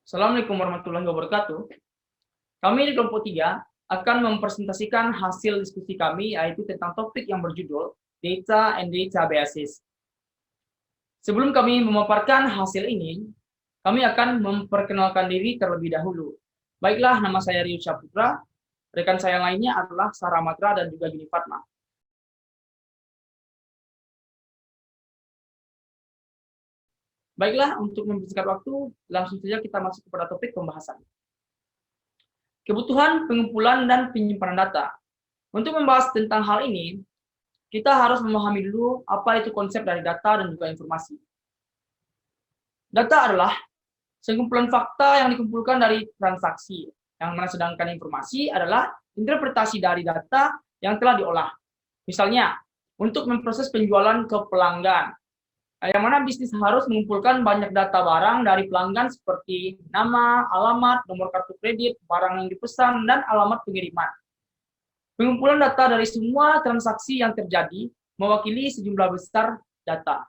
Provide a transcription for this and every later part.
Assalamualaikum warahmatullahi wabarakatuh. Kami di kelompok 3 akan mempresentasikan hasil diskusi kami, yaitu tentang topik yang berjudul Data and Databases. Sebelum kami memaparkan hasil ini, kami akan memperkenalkan diri terlebih dahulu. Baiklah, nama saya Rio Syaputra, rekan saya lainnya adalah Sarah Matra dan juga Gini Fatma. Baiklah, untuk mempersingkat waktu, langsung saja kita masuk kepada topik pembahasan. Kebutuhan pengumpulan dan penyimpanan data. Untuk membahas tentang hal ini, kita harus memahami dulu apa itu konsep dari data dan juga informasi. Data adalah sekumpulan fakta yang dikumpulkan dari transaksi, yang mana sedangkan informasi adalah interpretasi dari data yang telah diolah. Misalnya, untuk memproses penjualan ke pelanggan, yang mana bisnis harus mengumpulkan banyak data barang dari pelanggan seperti nama, alamat, nomor kartu kredit, barang yang dipesan, dan alamat pengiriman. Pengumpulan data dari semua transaksi yang terjadi mewakili sejumlah besar data.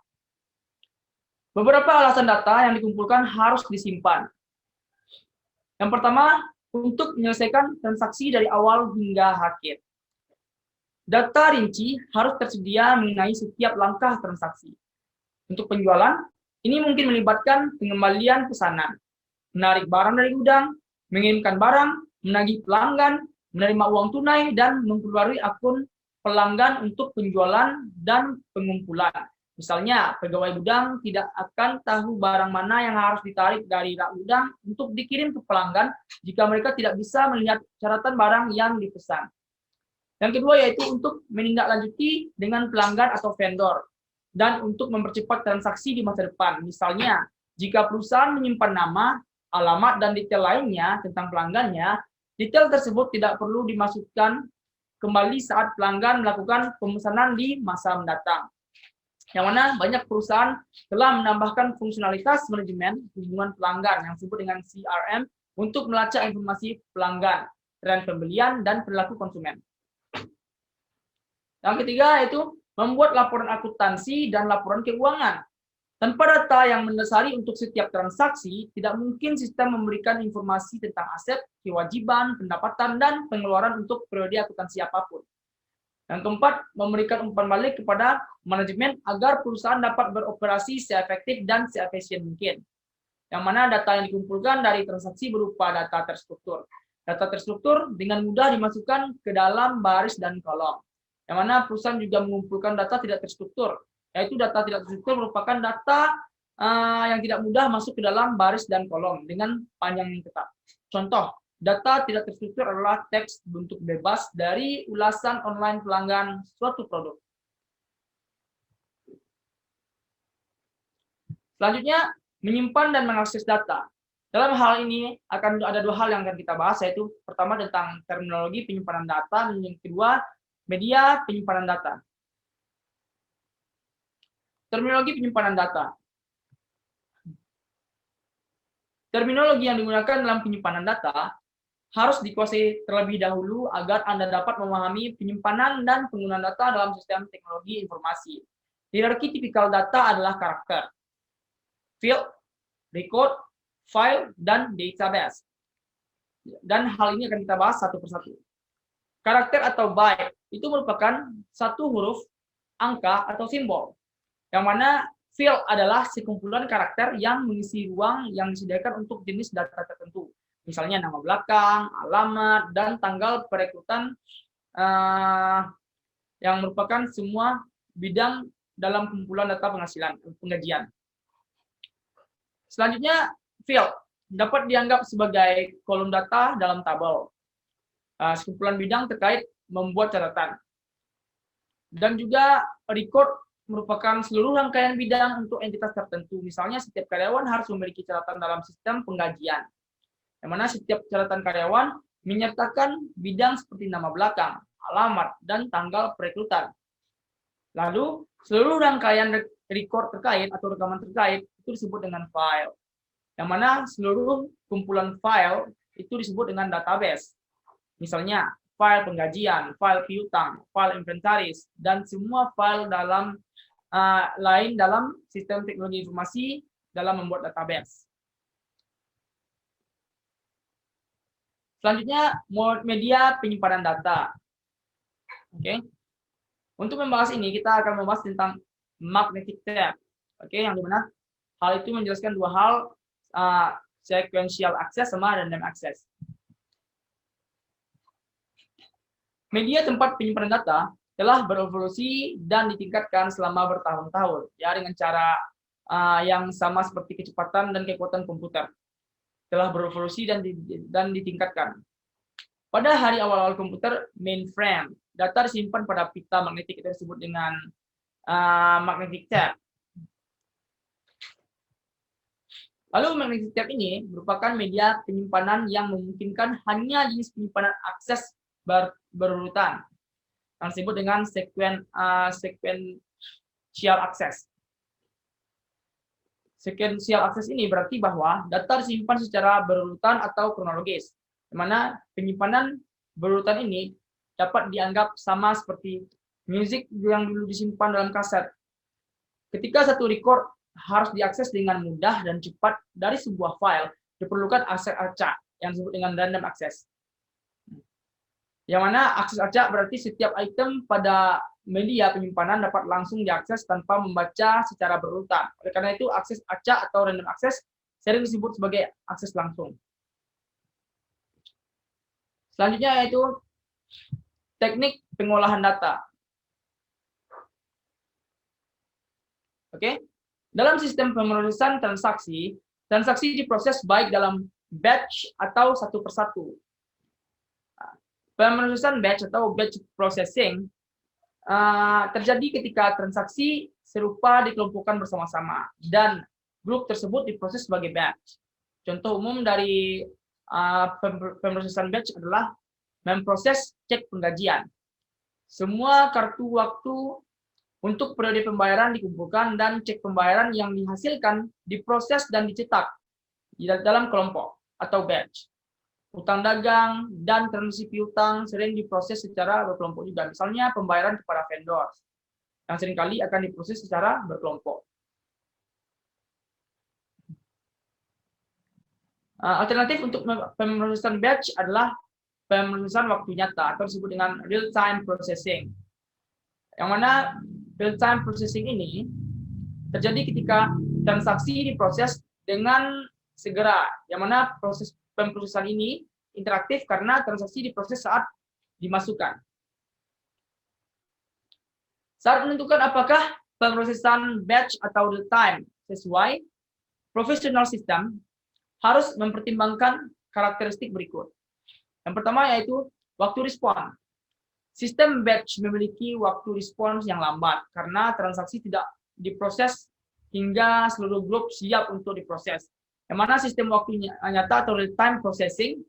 Beberapa alasan data yang dikumpulkan harus disimpan. Yang pertama, untuk menyelesaikan transaksi dari awal hingga akhir. Data rinci harus tersedia mengenai setiap langkah transaksi. Untuk penjualan, ini mungkin melibatkan pengembalian pesanan, menarik barang dari gudang, mengirimkan barang, menagih pelanggan, menerima uang tunai, dan memperbarui akun pelanggan untuk penjualan dan pengumpulan. Misalnya, pegawai gudang tidak akan tahu barang mana yang harus ditarik dari rak gudang untuk dikirim ke pelanggan jika mereka tidak bisa melihat catatan barang yang dipesan. Yang kedua yaitu untuk menindaklanjuti dengan pelanggan atau vendor dan untuk mempercepat transaksi di masa depan. Misalnya, jika perusahaan menyimpan nama, alamat, dan detail lainnya tentang pelanggannya, detail tersebut tidak perlu dimasukkan kembali saat pelanggan melakukan pemesanan di masa mendatang. Yang mana banyak perusahaan telah menambahkan fungsionalitas manajemen hubungan pelanggan yang disebut dengan CRM untuk melacak informasi pelanggan, tren pembelian, dan perilaku konsumen. Yang ketiga yaitu membuat laporan akuntansi dan laporan keuangan. Tanpa data yang mendasari untuk setiap transaksi, tidak mungkin sistem memberikan informasi tentang aset, kewajiban, pendapatan, dan pengeluaran untuk periode akuntansi apapun. Yang keempat, memberikan umpan balik kepada manajemen agar perusahaan dapat beroperasi seefektif dan seefisien mungkin. Yang mana data yang dikumpulkan dari transaksi berupa data terstruktur. Data terstruktur dengan mudah dimasukkan ke dalam baris dan kolom. Yang mana perusahaan juga mengumpulkan data tidak terstruktur, yaitu data tidak terstruktur merupakan data yang tidak mudah masuk ke dalam baris dan kolom dengan panjang yang tetap. Contoh, data tidak terstruktur adalah teks bentuk bebas dari ulasan online pelanggan suatu produk. Selanjutnya, menyimpan dan mengakses data. Dalam hal ini akan ada dua hal yang akan kita bahas, yaitu pertama tentang terminologi penyimpanan data, dan yang kedua media penyimpanan data. Terminologi penyimpanan data. Terminologi yang digunakan dalam penyimpanan data harus dikuasai terlebih dahulu agar Anda dapat memahami penyimpanan dan penggunaan data dalam sistem teknologi informasi. Hierarki tipikal data adalah karakter, field, record, file, dan database. Dan hal ini akan kita bahas satu persatu. Karakter atau byte itu merupakan satu huruf, angka, atau simbol. Yang mana field adalah sekumpulan karakter yang mengisi ruang yang disediakan untuk jenis data tertentu. Misalnya nama belakang, alamat, dan tanggal perekrutan yang merupakan semua bidang dalam kumpulan data penggajian. Selanjutnya, field dapat dianggap sebagai kolom data dalam tabel. Sekumpulan bidang terkait membuat catatan. Dan juga record merupakan seluruh rangkaian bidang untuk entitas tertentu. Misalnya setiap karyawan harus memiliki catatan dalam sistem penggajian. Yang mana setiap catatan karyawan menyertakan bidang seperti nama belakang, alamat, dan tanggal perekrutan. Lalu, seluruh rangkaian record terkait atau rekaman terkait itu disebut dengan file. Yang mana seluruh kumpulan file itu disebut dengan database. Misalnya, file penggajian, file piutang, file inventaris, dan semua file dalam lain dalam sistem teknologi informasi dalam membuat database. Selanjutnya, media penyimpanan data. Oke. Untuk membahas ini, kita akan membahas tentang magnetic tape. Oke, yang dimana hal itu menjelaskan dua hal, sequential access sama random access. Media tempat penyimpanan data telah berevolusi dan ditingkatkan selama bertahun-tahun, ya, dengan cara yang sama seperti kecepatan dan kekuatan komputer. Telah berevolusi dan ditingkatkan. Pada hari awal-awal komputer mainframe, data disimpan pada pita magnetik, itu disebut dengan magnetic tape. Lalu magnetic tape ini merupakan media penyimpanan yang memungkinkan hanya jenis penyimpanan akses berurutan, yang disebut dengan sequential access. Sequential access ini berarti bahwa data disimpan secara berurutan atau kronologis, di mana penyimpanan berurutan ini dapat dianggap sama seperti musik yang dulu disimpan dalam kaset. Ketika satu record harus diakses dengan mudah dan cepat dari sebuah file, diperlukan akses acak yang disebut dengan random access. Yang mana akses acak berarti setiap item pada media penyimpanan dapat langsung diakses tanpa membaca secara berurutan. Oleh karena itu, akses acak atau random access sering disebut sebagai akses langsung. Selanjutnya yaitu teknik pengolahan data. Oke. Dalam sistem pemrosesan transaksi, transaksi diproses baik dalam batch atau satu persatu. Pemrosesan batch atau batch processing terjadi ketika transaksi serupa dikelompokkan bersama-sama dan grup tersebut diproses sebagai batch. Contoh umum dari pemrosesan batch adalah memproses cek penggajian. Semua kartu waktu untuk periode pembayaran dikumpulkan dan cek pembayaran yang dihasilkan diproses dan dicetak di dalam kelompok atau batch. Utang dagang dan transaksi piutang sering diproses secara berkelompok juga. Misalnya pembayaran kepada vendor yang seringkali akan diproses secara berkelompok. Alternatif untuk pemrosesan batch adalah pemrosesan waktu nyata atau disebut dengan real-time processing. Yang mana real-time processing ini terjadi ketika transaksi diproses dengan segera, yang mana proses pemrosesan ini interaktif karena transaksi diproses saat dimasukkan. Saat menentukan apakah pemrosesan batch atau real time sesuai, professional system harus mempertimbangkan karakteristik berikut. Yang pertama yaitu waktu respon. Sistem batch memiliki waktu respons yang lambat karena transaksi tidak diproses hingga seluruh grup siap untuk diproses. Yang mana sistem waktu nyata atau real time processing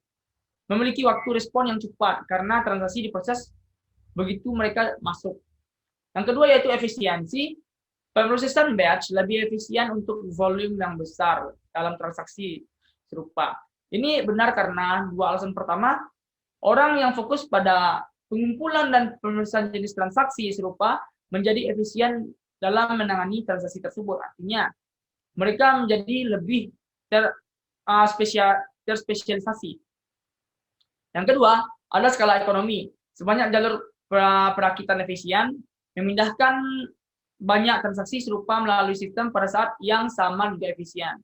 memiliki waktu respon yang cepat karena transaksi diproses begitu mereka masuk. Yang kedua yaitu efisiensi. Pemrosesan batch lebih efisien untuk volume yang besar dalam transaksi serupa. Ini benar karena dua alasan. Pertama, orang yang fokus pada pengumpulan dan pemrosesan jenis transaksi serupa menjadi efisien dalam menangani transaksi tersebut. Artinya, mereka menjadi lebih terspesialisasi. Yang kedua, ada skala ekonomi. Sebanyak jalur perakitan efisien memindahkan banyak transaksi serupa melalui sistem pada saat yang sama juga efisien.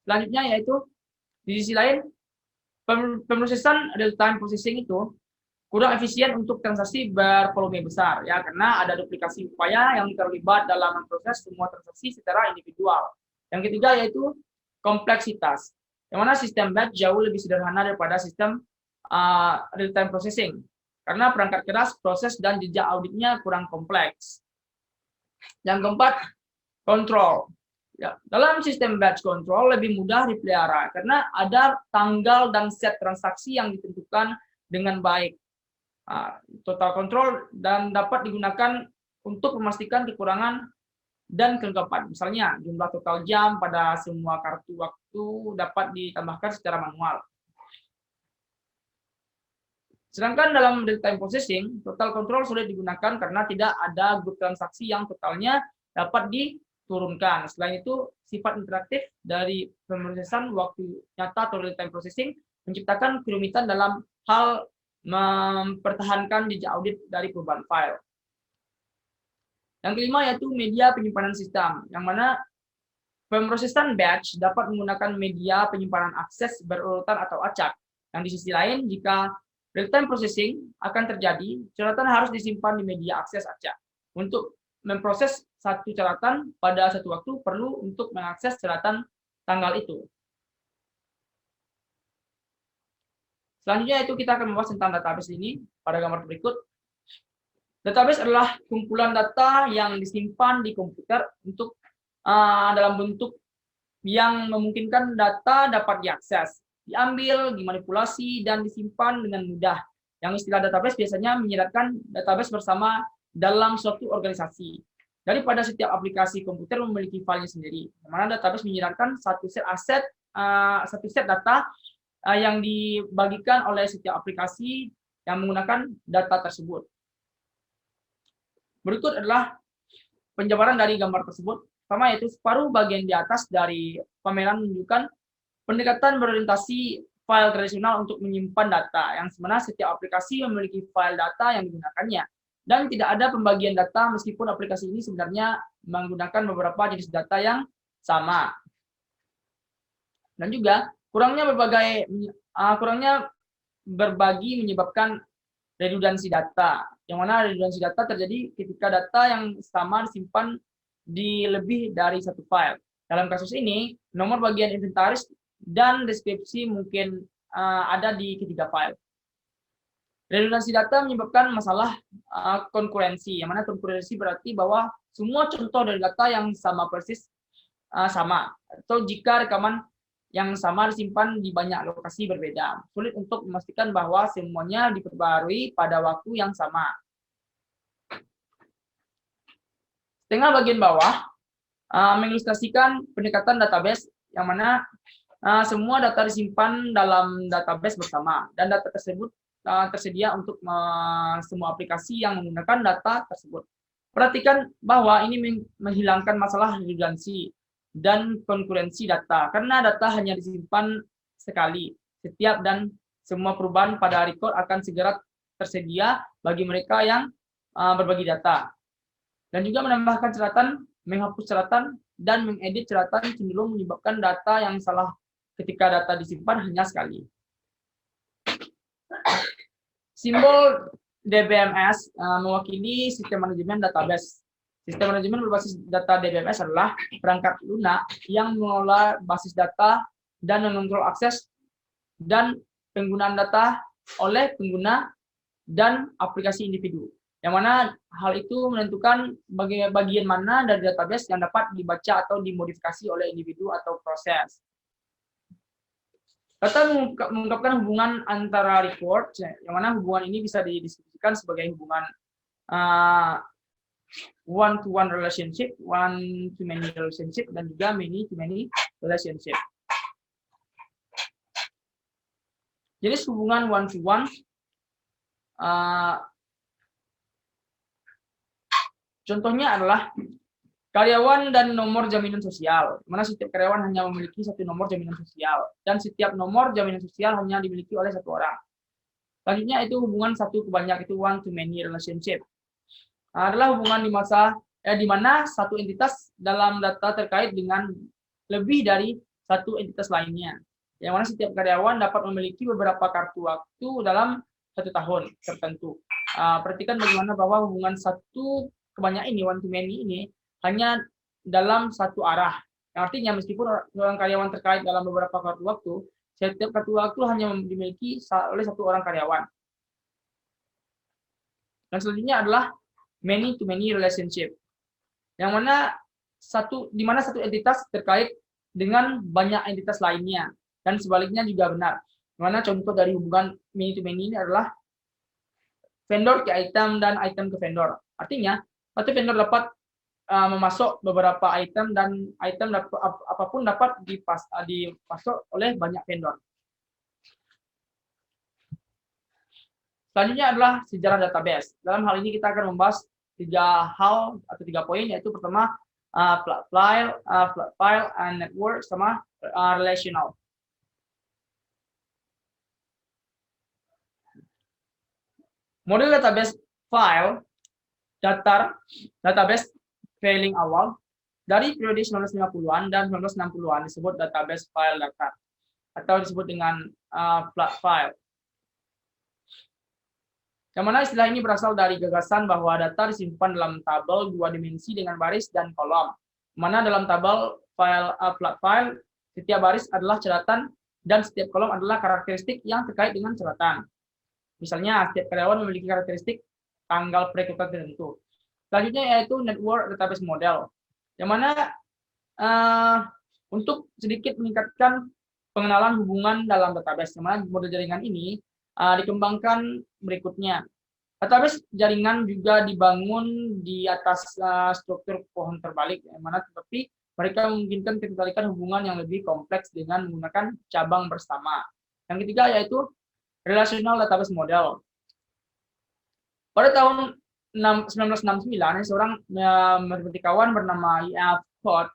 Selanjutnya yaitu di sisi lain, pemrosesan real-time processing itu kurang efisien untuk transaksi bervolume besar, ya, karena ada duplikasi upaya yang terlibat dalam memproses semua transaksi secara individual. Yang ketiga yaitu kompleksitas, yang mana sistem batch jauh lebih sederhana daripada sistem real-time processing, karena perangkat keras, proses, dan jejak auditnya kurang kompleks. Yang keempat, kontrol. Ya, dalam sistem batch control lebih mudah dipelihara karena ada tanggal dan set transaksi yang ditentukan dengan baik. Total control dan dapat digunakan untuk memastikan kekurangan dan kelengkapan. Misalnya, jumlah total jam pada semua kartu waktu dapat ditambahkan secara manual. Sedangkan dalam real-time processing, total control sulit digunakan karena tidak ada grup transaksi yang totalnya dapat diturunkan. Selain itu, sifat interaktif dari pemrosesan waktu nyata atau real-time processing menciptakan kerumitan dalam hal mempertahankan jejak audit dari perubahan file. Yang kelima yaitu media penyimpanan sistem, yang mana pemrosesan batch dapat menggunakan media penyimpanan akses berurutan atau acak. Yang di sisi lain, jika real-time processing akan terjadi, catatan harus disimpan di media akses acak. Untuk memproses satu catatan pada satu waktu perlu untuk mengakses catatan tanggal itu. Selanjutnya itu kita akan membahas tentang database ini pada gambar berikut. Database adalah kumpulan data yang disimpan di komputer untuk dalam bentuk yang memungkinkan data dapat diakses, diambil, dimanipulasi, dan disimpan dengan mudah. Yang istilah database biasanya menyiratkan database bersama dalam suatu organisasi. Daripada setiap aplikasi komputer memiliki filenya sendiri, di mana database menyiratkan satu set data yang dibagikan oleh setiap aplikasi yang menggunakan data tersebut. Berikut adalah penjabaran dari gambar tersebut. Pertama yaitu separuh bagian di atas dari pameran menunjukkan pendekatan berorientasi file tradisional untuk menyimpan data, yang sebenarnya setiap aplikasi memiliki file data yang digunakannya. Dan tidak ada pembagian data meskipun aplikasi ini sebenarnya menggunakan beberapa jenis data yang sama. Dan juga kurangnya berbagi menyebabkan redundansi data, yang mana redundansi data terjadi ketika data yang sama disimpan di lebih dari satu file. Dalam kasus ini, nomor bagian inventaris dan deskripsi mungkin ada di ketiga file. Redundansi data menyebabkan masalah konkurensi, yang mana konkurensi berarti bahwa semua contoh dari data yang sama persis sama, atau jika rekaman yang sama disimpan di banyak lokasi berbeda. Sulit untuk memastikan bahwa semuanya diperbarui pada waktu yang sama. Setengah bagian bawah mengilustrasikan pendekatan database, yang mana semua data disimpan dalam database bersama, dan data tersebut tersedia untuk semua aplikasi yang menggunakan data tersebut. Perhatikan bahwa ini menghilangkan masalah redundansi dan konkurensi data, karena data hanya disimpan sekali setiap dan semua perubahan pada record akan segera tersedia bagi mereka yang berbagi data. Dan juga menambahkan catatan, menghapus catatan, dan mengedit catatan cenderung menyebabkan data yang salah ketika data disimpan hanya sekali. Simbol DBMS mewakili sistem manajemen database. Sistem manajemen berbasis data DBMS adalah perangkat lunak yang mengelola basis data dan mengontrol akses dan penggunaan data oleh pengguna dan aplikasi individu. Yang mana hal itu menentukan bagian mana dari database yang dapat dibaca atau dimodifikasi oleh individu atau proses. Data mengungkapkan hubungan antara record, yang mana hubungan ini bisa dideskripsikan sebagai hubungan one-to-one relationship, one-to-many relationship, dan juga many-to-many relationship. Jadi hubungan one-to-one, contohnya adalah karyawan dan nomor jaminan sosial, di mana setiap karyawan hanya memiliki satu nomor jaminan sosial, dan setiap nomor jaminan sosial hanya dimiliki oleh satu orang. Selanjutnya itu hubungan satu ke banyak, itu one-to-many relationship. Adalah hubungan di mana satu entitas dalam data terkait dengan lebih dari satu entitas lainnya, yang mana setiap karyawan dapat memiliki beberapa kartu waktu dalam satu tahun tertentu. Perhatikan bagaimana bahwa hubungan satu ke banyak ini, one to many ini, hanya dalam satu arah. Yang artinya meskipun seorang karyawan terkait dalam beberapa kartu waktu, setiap kartu waktu hanya dimiliki oleh satu orang karyawan. Dan selanjutnya adalah many to many relationship, yang mana di mana satu entitas terkait dengan banyak entitas lainnya, dan sebaliknya juga benar. Mana contoh dari hubungan many to many ini adalah vendor ke item dan item ke vendor. Artinya satu vendor dapat memasok beberapa item, dan item apapun dapat dipasok oleh banyak vendor. Selanjutnya adalah sejarah database. Dalam hal ini kita akan membahas tiga poin, yaitu pertama file and network, sama relational. Model database file database failing awal dari periode 1950-an dan 1960-an disebut database file datar atau disebut dengan flat file. Yang mana istilah ini berasal dari gagasan bahwa data disimpan dalam tabel dua dimensi dengan baris dan kolom. Mana dalam tabel file flat file, setiap baris adalah catatan dan setiap kolom adalah karakteristik yang terkait dengan catatan. Misalnya, setiap karyawan memiliki karakteristik tanggal perekrutan tertentu. Selanjutnya yaitu network database model, yang mana untuk sedikit meningkatkan pengenalan hubungan dalam database, yang mana model jaringan ini dikembangkan berikutnya. Database jaringan juga dibangun di atas struktur pohon terbalik, yang mana tetapi mereka memungkinkan ketertarikan hubungan yang lebih kompleks dengan menggunakan cabang bersama. Yang ketiga yaitu relational database model. Pada tahun 1969, seorang matematikawan bernama E.F. Scott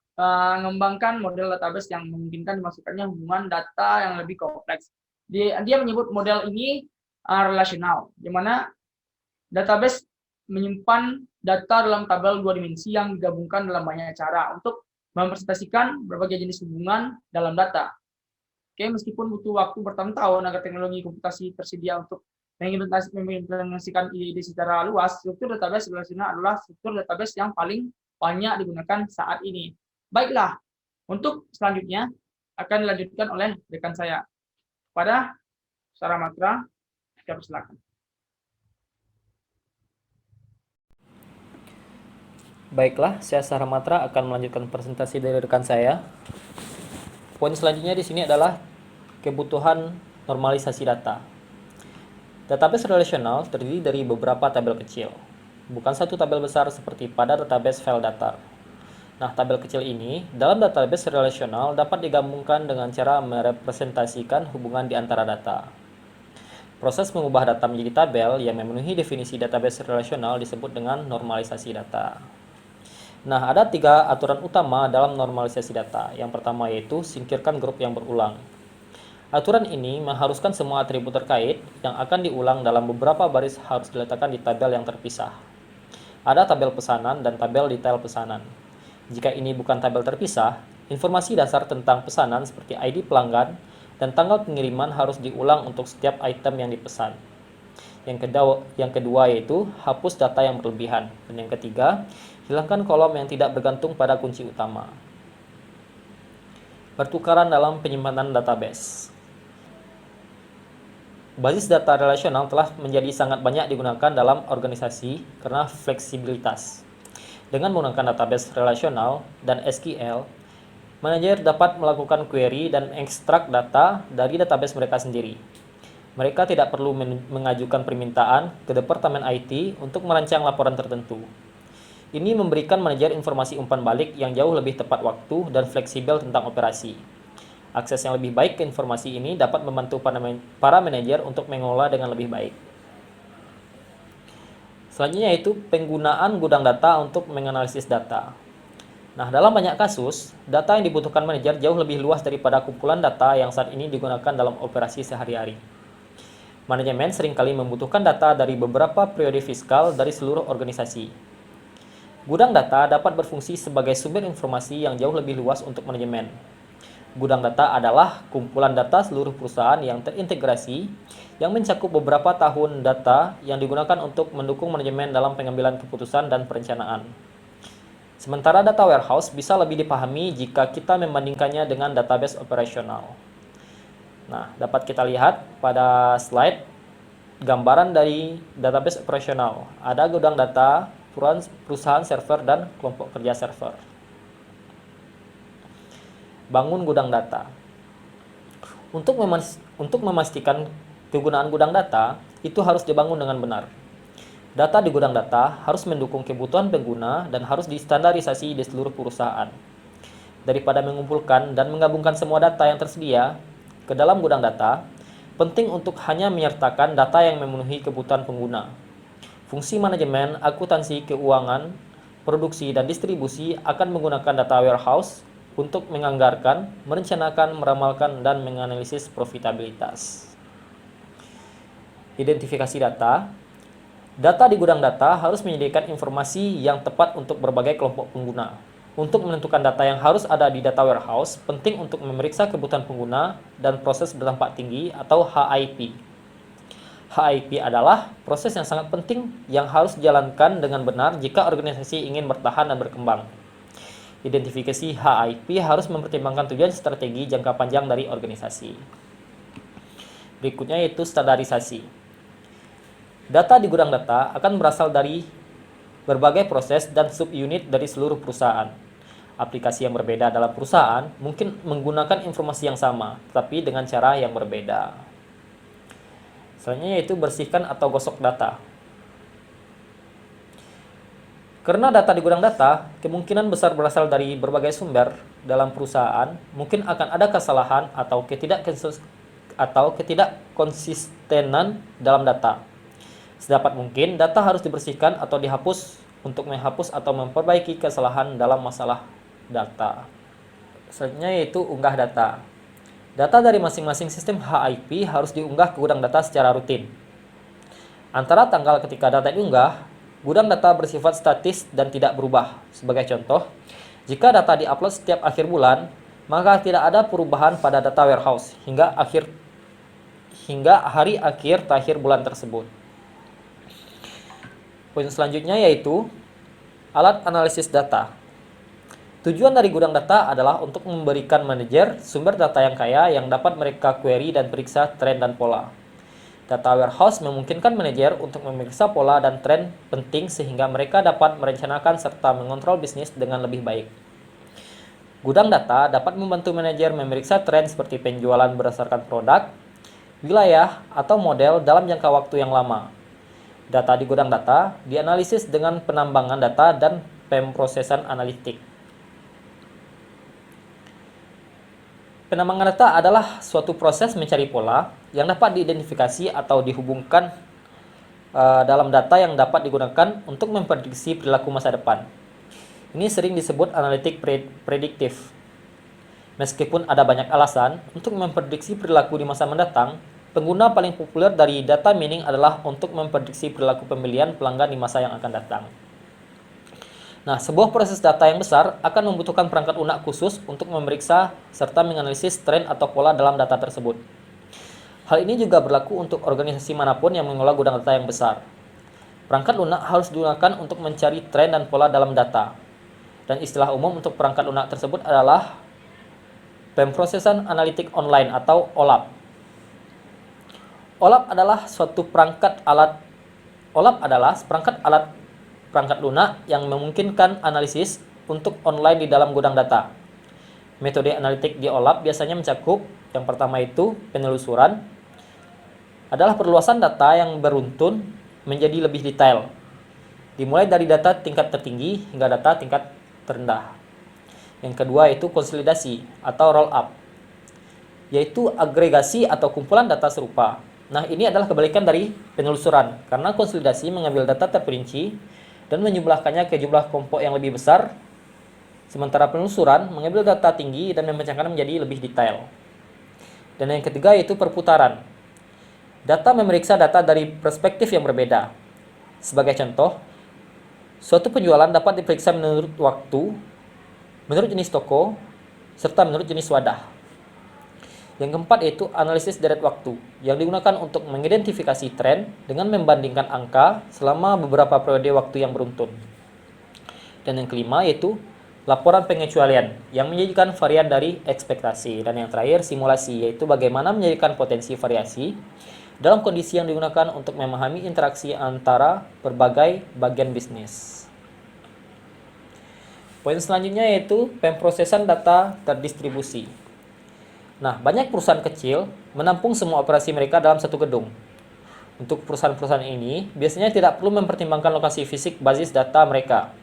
mengembangkan model database yang memungkinkan dimasukkannya hubungan data yang lebih kompleks. Dia menyebut model ini relasional, di mana database menyimpan data dalam tabel dua dimensi yang digabungkan dalam banyak cara untuk mempresentasikan berbagai jenis hubungan dalam data. Oke, meskipun butuh waktu bertahun-tahun agar teknologi komputasi tersedia untuk mengimplementasikan ide secara luas, struktur database relasional adalah struktur database yang paling banyak digunakan saat ini. Baiklah, untuk selanjutnya akan dilanjutkan oleh rekan saya. Pada Sarah Matra, saya persilakan. Baiklah, saya Sarah Matra akan melanjutkan presentasi dari rekan saya. Poin selanjutnya di sini adalah kebutuhan normalisasi data. Database relasional terdiri dari beberapa tabel kecil, bukan satu tabel besar seperti pada database file datar. Nah, tabel kecil ini dalam database relasional dapat digabungkan dengan cara merepresentasikan hubungan di antara data. Proses mengubah data menjadi tabel yang memenuhi definisi database relasional disebut dengan normalisasi data. Nah, ada 3 aturan utama dalam normalisasi data. Yang pertama yaitu singkirkan grup yang berulang. Aturan ini mengharuskan semua atribut terkait yang akan diulang dalam beberapa baris harus diletakkan di tabel yang terpisah. Ada tabel pesanan dan tabel detail pesanan. Jika ini bukan tabel terpisah, informasi dasar tentang pesanan seperti ID pelanggan dan tanggal pengiriman harus diulang untuk setiap item yang dipesan. Yang kedua yaitu hapus data yang berlebihan. Dan yang ketiga, hilangkan kolom yang tidak bergantung pada kunci utama. Pertukaran dalam penyimpanan database. Basis data relasional telah menjadi sangat banyak digunakan dalam organisasi karena fleksibilitas. Dengan menggunakan database relasional dan SQL, manajer dapat melakukan query dan ekstrak data dari database mereka sendiri. Mereka tidak perlu mengajukan permintaan ke Departemen IT untuk merancang laporan tertentu. Ini memberikan manajer informasi umpan balik yang jauh lebih tepat waktu dan fleksibel tentang operasi. Akses yang lebih baik ke informasi ini dapat membantu para manajer untuk mengelola dengan lebih baik. Selanjutnya yaitu penggunaan gudang data untuk menganalisis data. Nah, dalam banyak kasus, data yang dibutuhkan manajer jauh lebih luas daripada kumpulan data yang saat ini digunakan dalam operasi sehari-hari. Manajemen seringkali membutuhkan data dari beberapa periode fiskal dari seluruh organisasi. Gudang data dapat berfungsi sebagai sumber informasi yang jauh lebih luas untuk manajemen. Gudang data adalah kumpulan data seluruh perusahaan yang terintegrasi yang mencakup beberapa tahun data yang digunakan untuk mendukung manajemen dalam pengambilan keputusan dan perencanaan. Sementara data warehouse bisa lebih dipahami jika kita membandingkannya dengan database operasional. Nah, dapat kita lihat pada slide gambaran dari database operasional. Ada gudang data, perusahaan server, dan kelompok kerja server. Bangun gudang data. Untuk memastikan kegunaan gudang data, itu harus dibangun dengan benar. Data di gudang data harus mendukung kebutuhan pengguna dan harus distandarisasi di seluruh perusahaan. Daripada mengumpulkan dan menggabungkan semua data yang tersedia ke dalam gudang data, penting untuk hanya menyertakan data yang memenuhi kebutuhan pengguna. Fungsi manajemen, akuntansi, keuangan, produksi, dan distribusi akan menggunakan data warehouse untuk menganggarkan, merencanakan, meramalkan, dan menganalisis profitabilitas. Identifikasi data. Data di gudang data harus menyediakan informasi yang tepat untuk berbagai kelompok pengguna. Untuk menentukan data yang harus ada di data warehouse, penting untuk memeriksa kebutuhan pengguna dan proses berdampak tinggi atau HIP. HIP adalah proses yang sangat penting yang harus dijalankan dengan benar jika organisasi ingin bertahan dan berkembang. Identifikasi HIP harus mempertimbangkan tujuan strategi jangka panjang dari organisasi. Berikutnya yaitu standarisasi. Data di gudang data akan berasal dari berbagai proses dan subunit dari seluruh perusahaan. Aplikasi yang berbeda dalam perusahaan mungkin menggunakan informasi yang sama, tetapi dengan cara yang berbeda. Selanjutnya yaitu bersihkan atau gosok data. Karena data di gudang data kemungkinan besar berasal dari berbagai sumber dalam perusahaan, mungkin akan ada kesalahan atau ketidakkonsistenan dalam data. Sedapat mungkin data harus dibersihkan atau dihapus untuk menghapus atau memperbaiki kesalahan dalam masalah data. Selanjutnya yaitu unggah data. Data dari masing-masing sistem HIP harus diunggah ke gudang data secara rutin. Antara tanggal ketika data diunggah, gudang data bersifat statis dan tidak berubah. Sebagai contoh, jika data diupload setiap akhir bulan, maka tidak ada perubahan pada data warehouse hingga hari akhir terakhir bulan tersebut. Poin selanjutnya yaitu alat analisis data. Tujuan dari gudang data adalah untuk memberikan manajer sumber data yang kaya yang dapat mereka query dan periksa tren dan pola. Data warehouse memungkinkan manajer untuk memeriksa pola dan tren penting sehingga mereka dapat merencanakan serta mengontrol bisnis dengan lebih baik. Gudang data dapat membantu manajer memeriksa tren seperti penjualan berdasarkan produk, wilayah, atau model dalam jangka waktu yang lama. Data di gudang data dianalisis dengan penambangan data dan pemrosesan analitik. Penambangan data adalah suatu proses mencari pola yang dapat diidentifikasi atau dihubungkan dalam data yang dapat digunakan untuk memprediksi perilaku masa depan. Ini sering disebut analitik prediktif. Meskipun ada banyak alasan untuk memprediksi perilaku di masa mendatang, pengguna paling populer dari data mining adalah untuk memprediksi perilaku pembelian pelanggan di masa yang akan datang. Nah, sebuah proses data yang besar akan membutuhkan perangkat lunak khusus untuk memeriksa serta menganalisis tren atau pola dalam data tersebut. Hal ini juga berlaku untuk organisasi manapun yang mengelola gudang data yang besar. Perangkat lunak harus digunakan untuk mencari tren dan pola dalam data. Dan istilah umum untuk perangkat lunak tersebut adalah pemrosesan analitik online atau OLAP. OLAP adalah perangkat lunak yang memungkinkan analisis untuk online di dalam gudang data. Metode analitik di OLAP biasanya mencakup yang pertama itu penelusuran, adalah perluasan data yang beruntun menjadi lebih detail, dimulai dari data tingkat tertinggi hingga data tingkat terendah. Yang kedua itu konsolidasi atau roll up, yaitu agregasi atau kumpulan data serupa. Nah, ini adalah kebalikan dari penelusuran, karena konsolidasi mengambil data terperinci dan menjumlahkannya ke jumlah kelompok yang lebih besar, sementara penelusuran mengambil data tinggi dan memecahkannya menjadi lebih detail. Dan yang ketiga yaitu perputaran. Data memeriksa data dari perspektif yang berbeda. Sebagai contoh, suatu penjualan dapat diperiksa menurut waktu, menurut jenis toko, serta menurut jenis wadah. Yang keempat yaitu analisis deret waktu, yang digunakan untuk mengidentifikasi tren dengan membandingkan angka selama beberapa periode waktu yang beruntun. Dan yang kelima yaitu laporan pengecualian, yang menjadikan varian dari ekspektasi. Dan yang terakhir simulasi, yaitu bagaimana menjadikan potensi variasi dalam kondisi yang digunakan untuk memahami interaksi antara berbagai bagian bisnis. Poin selanjutnya yaitu pemrosesan data terdistribusi. Nah, banyak perusahaan kecil menampung semua operasi mereka dalam satu gedung. Untuk perusahaan-perusahaan ini, biasanya tidak perlu mempertimbangkan lokasi fisik basis data mereka.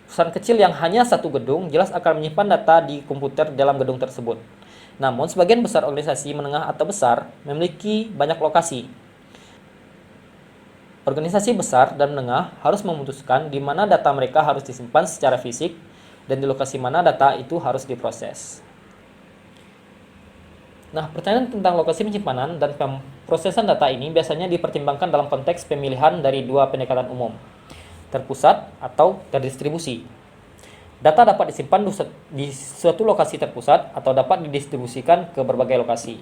Perusahaan kecil yang hanya satu gedung jelas akan menyimpan data di komputer dalam gedung tersebut. Namun, sebagian besar organisasi menengah atau besar memiliki banyak lokasi. Organisasi besar dan menengah harus memutuskan di mana data mereka harus disimpan secara fisik dan di lokasi mana data itu harus diproses. Nah, pertanyaan tentang lokasi penyimpanan dan pemrosesan data ini biasanya dipertimbangkan dalam konteks pemilihan dari dua pendekatan umum, terpusat atau terdistribusi. Data dapat disimpan di suatu lokasi terpusat atau dapat didistribusikan ke berbagai lokasi.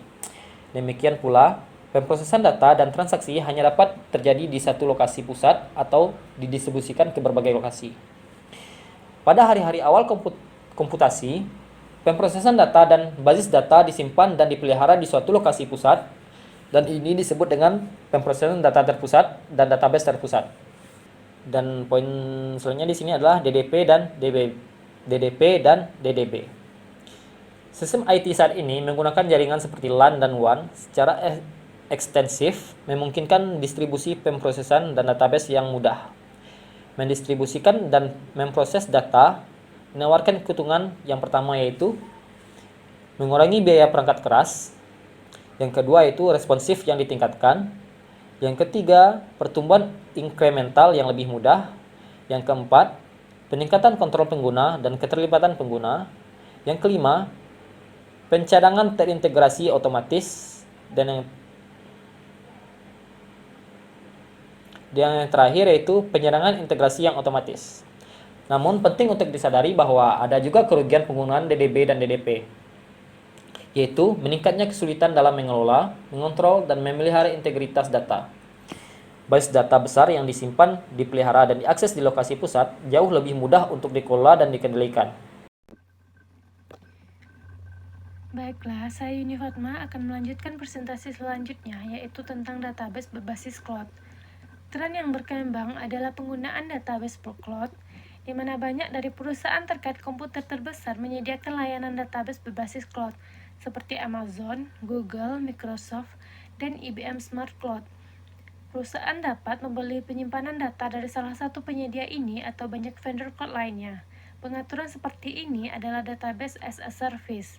Demikian pula, pemrosesan data dan transaksi hanya dapat terjadi di satu lokasi pusat atau didistribusikan ke berbagai lokasi. Pada hari-hari awal komputasi, pemrosesan data dan basis data disimpan dan dipelihara di suatu lokasi pusat, dan ini disebut dengan pemrosesan data terpusat dan database terpusat. Dan poin selanjutnya di sini adalah DDP dan DDB. Sistem IT saat ini menggunakan jaringan seperti LAN dan WAN secara ekstensif, memungkinkan distribusi pemrosesan dan database yang mudah. Mendistribusikan dan memproses data menawarkan keuntungan yang pertama yaitu mengurangi biaya perangkat keras, yang kedua yaitu responsif yang ditingkatkan, yang ketiga pertumbuhan inkremental yang lebih mudah, yang keempat peningkatan kontrol pengguna dan keterlibatan pengguna, yang kelima pencadangan terintegrasi otomatis, dan yang terakhir yaitu penyerangan integrasi yang otomatis. Namun penting untuk disadari bahwa ada juga kerugian penggunaan DDB dan DDP, yaitu meningkatnya kesulitan dalam mengelola, mengontrol, dan memelihara integritas data. Basis data besar yang disimpan, dipelihara, dan diakses di lokasi pusat jauh lebih mudah untuk dikelola dan dikendalikan. Baiklah, saya Yuni Fatma akan melanjutkan presentasi selanjutnya, yaitu tentang database berbasis cloud. Tren yang berkembang adalah penggunaan database bercloud, di mana banyak dari perusahaan terkait komputer terbesar menyediakan layanan database berbasis cloud, seperti Amazon, Google, Microsoft, dan IBM Smart Cloud. Perusahaan dapat membeli penyimpanan data dari salah satu penyedia ini atau banyak vendor cloud lainnya. Pengaturan seperti ini adalah database as a service.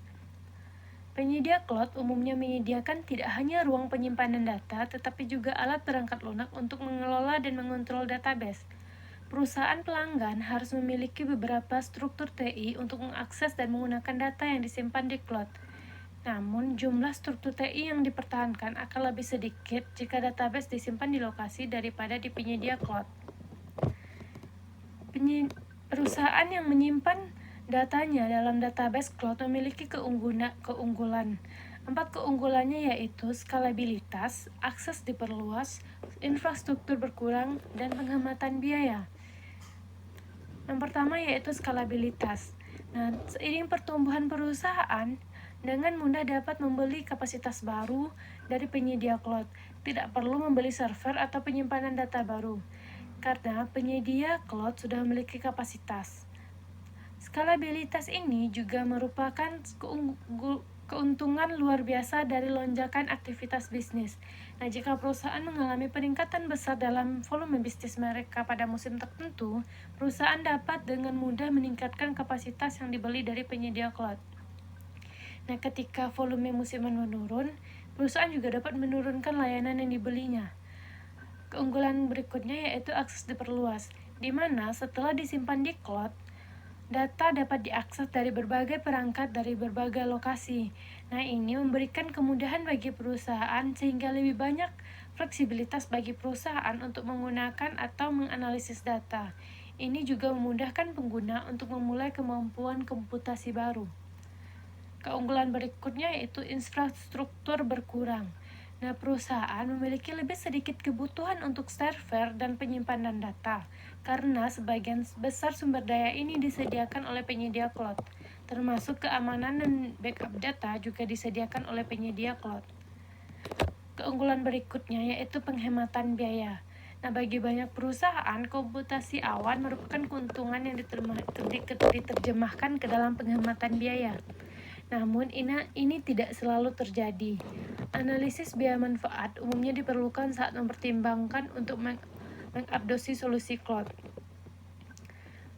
Penyedia cloud umumnya menyediakan tidak hanya ruang penyimpanan data, tetapi juga alat perangkat lunak untuk mengelola dan mengontrol database. Perusahaan pelanggan harus memiliki beberapa struktur TI untuk mengakses dan menggunakan data yang disimpan di cloud. Namun, jumlah struktur TI yang dipertahankan akan lebih sedikit jika database disimpan di lokasi daripada di penyedia cloud. Perusahaan yang menyimpan datanya dalam database cloud memiliki keunggulan. 4 keunggulannya yaitu skalabilitas, akses diperluas, infrastruktur berkurang, dan penghematan biaya. Yang pertama yaitu skalabilitas. Nah, seiring pertumbuhan perusahaan, dengan mudah dapat membeli kapasitas baru dari penyedia cloud. Tidak perlu membeli server atau penyimpanan data baru, karena penyedia cloud sudah memiliki kapasitas. Skalabilitas ini juga merupakan keuntungan luar biasa dari lonjakan aktivitas bisnis. Nah, jika perusahaan mengalami peningkatan besar dalam volume bisnis mereka pada musim tertentu, perusahaan dapat dengan mudah meningkatkan kapasitas yang dibeli dari penyedia cloud. Nah, ketika volume musiman menurun, perusahaan juga dapat menurunkan layanan yang dibelinya. Keunggulan berikutnya yaitu akses diperluas, di mana setelah disimpan di cloud, data dapat diakses dari berbagai perangkat dari berbagai lokasi. Nah, ini memberikan kemudahan bagi perusahaan sehingga lebih banyak fleksibilitas bagi perusahaan untuk menggunakan atau menganalisis data. Ini juga memudahkan pengguna untuk memulai kemampuan komputasi baru. Keunggulan berikutnya yaitu infrastruktur berkurang. Nah, perusahaan memiliki lebih sedikit kebutuhan untuk server dan penyimpanan data, karena sebagian besar sumber daya ini disediakan oleh penyedia cloud, termasuk keamanan dan backup data juga disediakan oleh penyedia cloud. Keunggulan berikutnya yaitu penghematan biaya. Nah, bagi banyak perusahaan, komputasi awan merupakan keuntungan yang diterjemahkan ke dalam penghematan biaya. Namun, ini tidak selalu terjadi. Analisis biaya manfaat umumnya diperlukan saat mempertimbangkan untuk mengadopsi solusi cloud.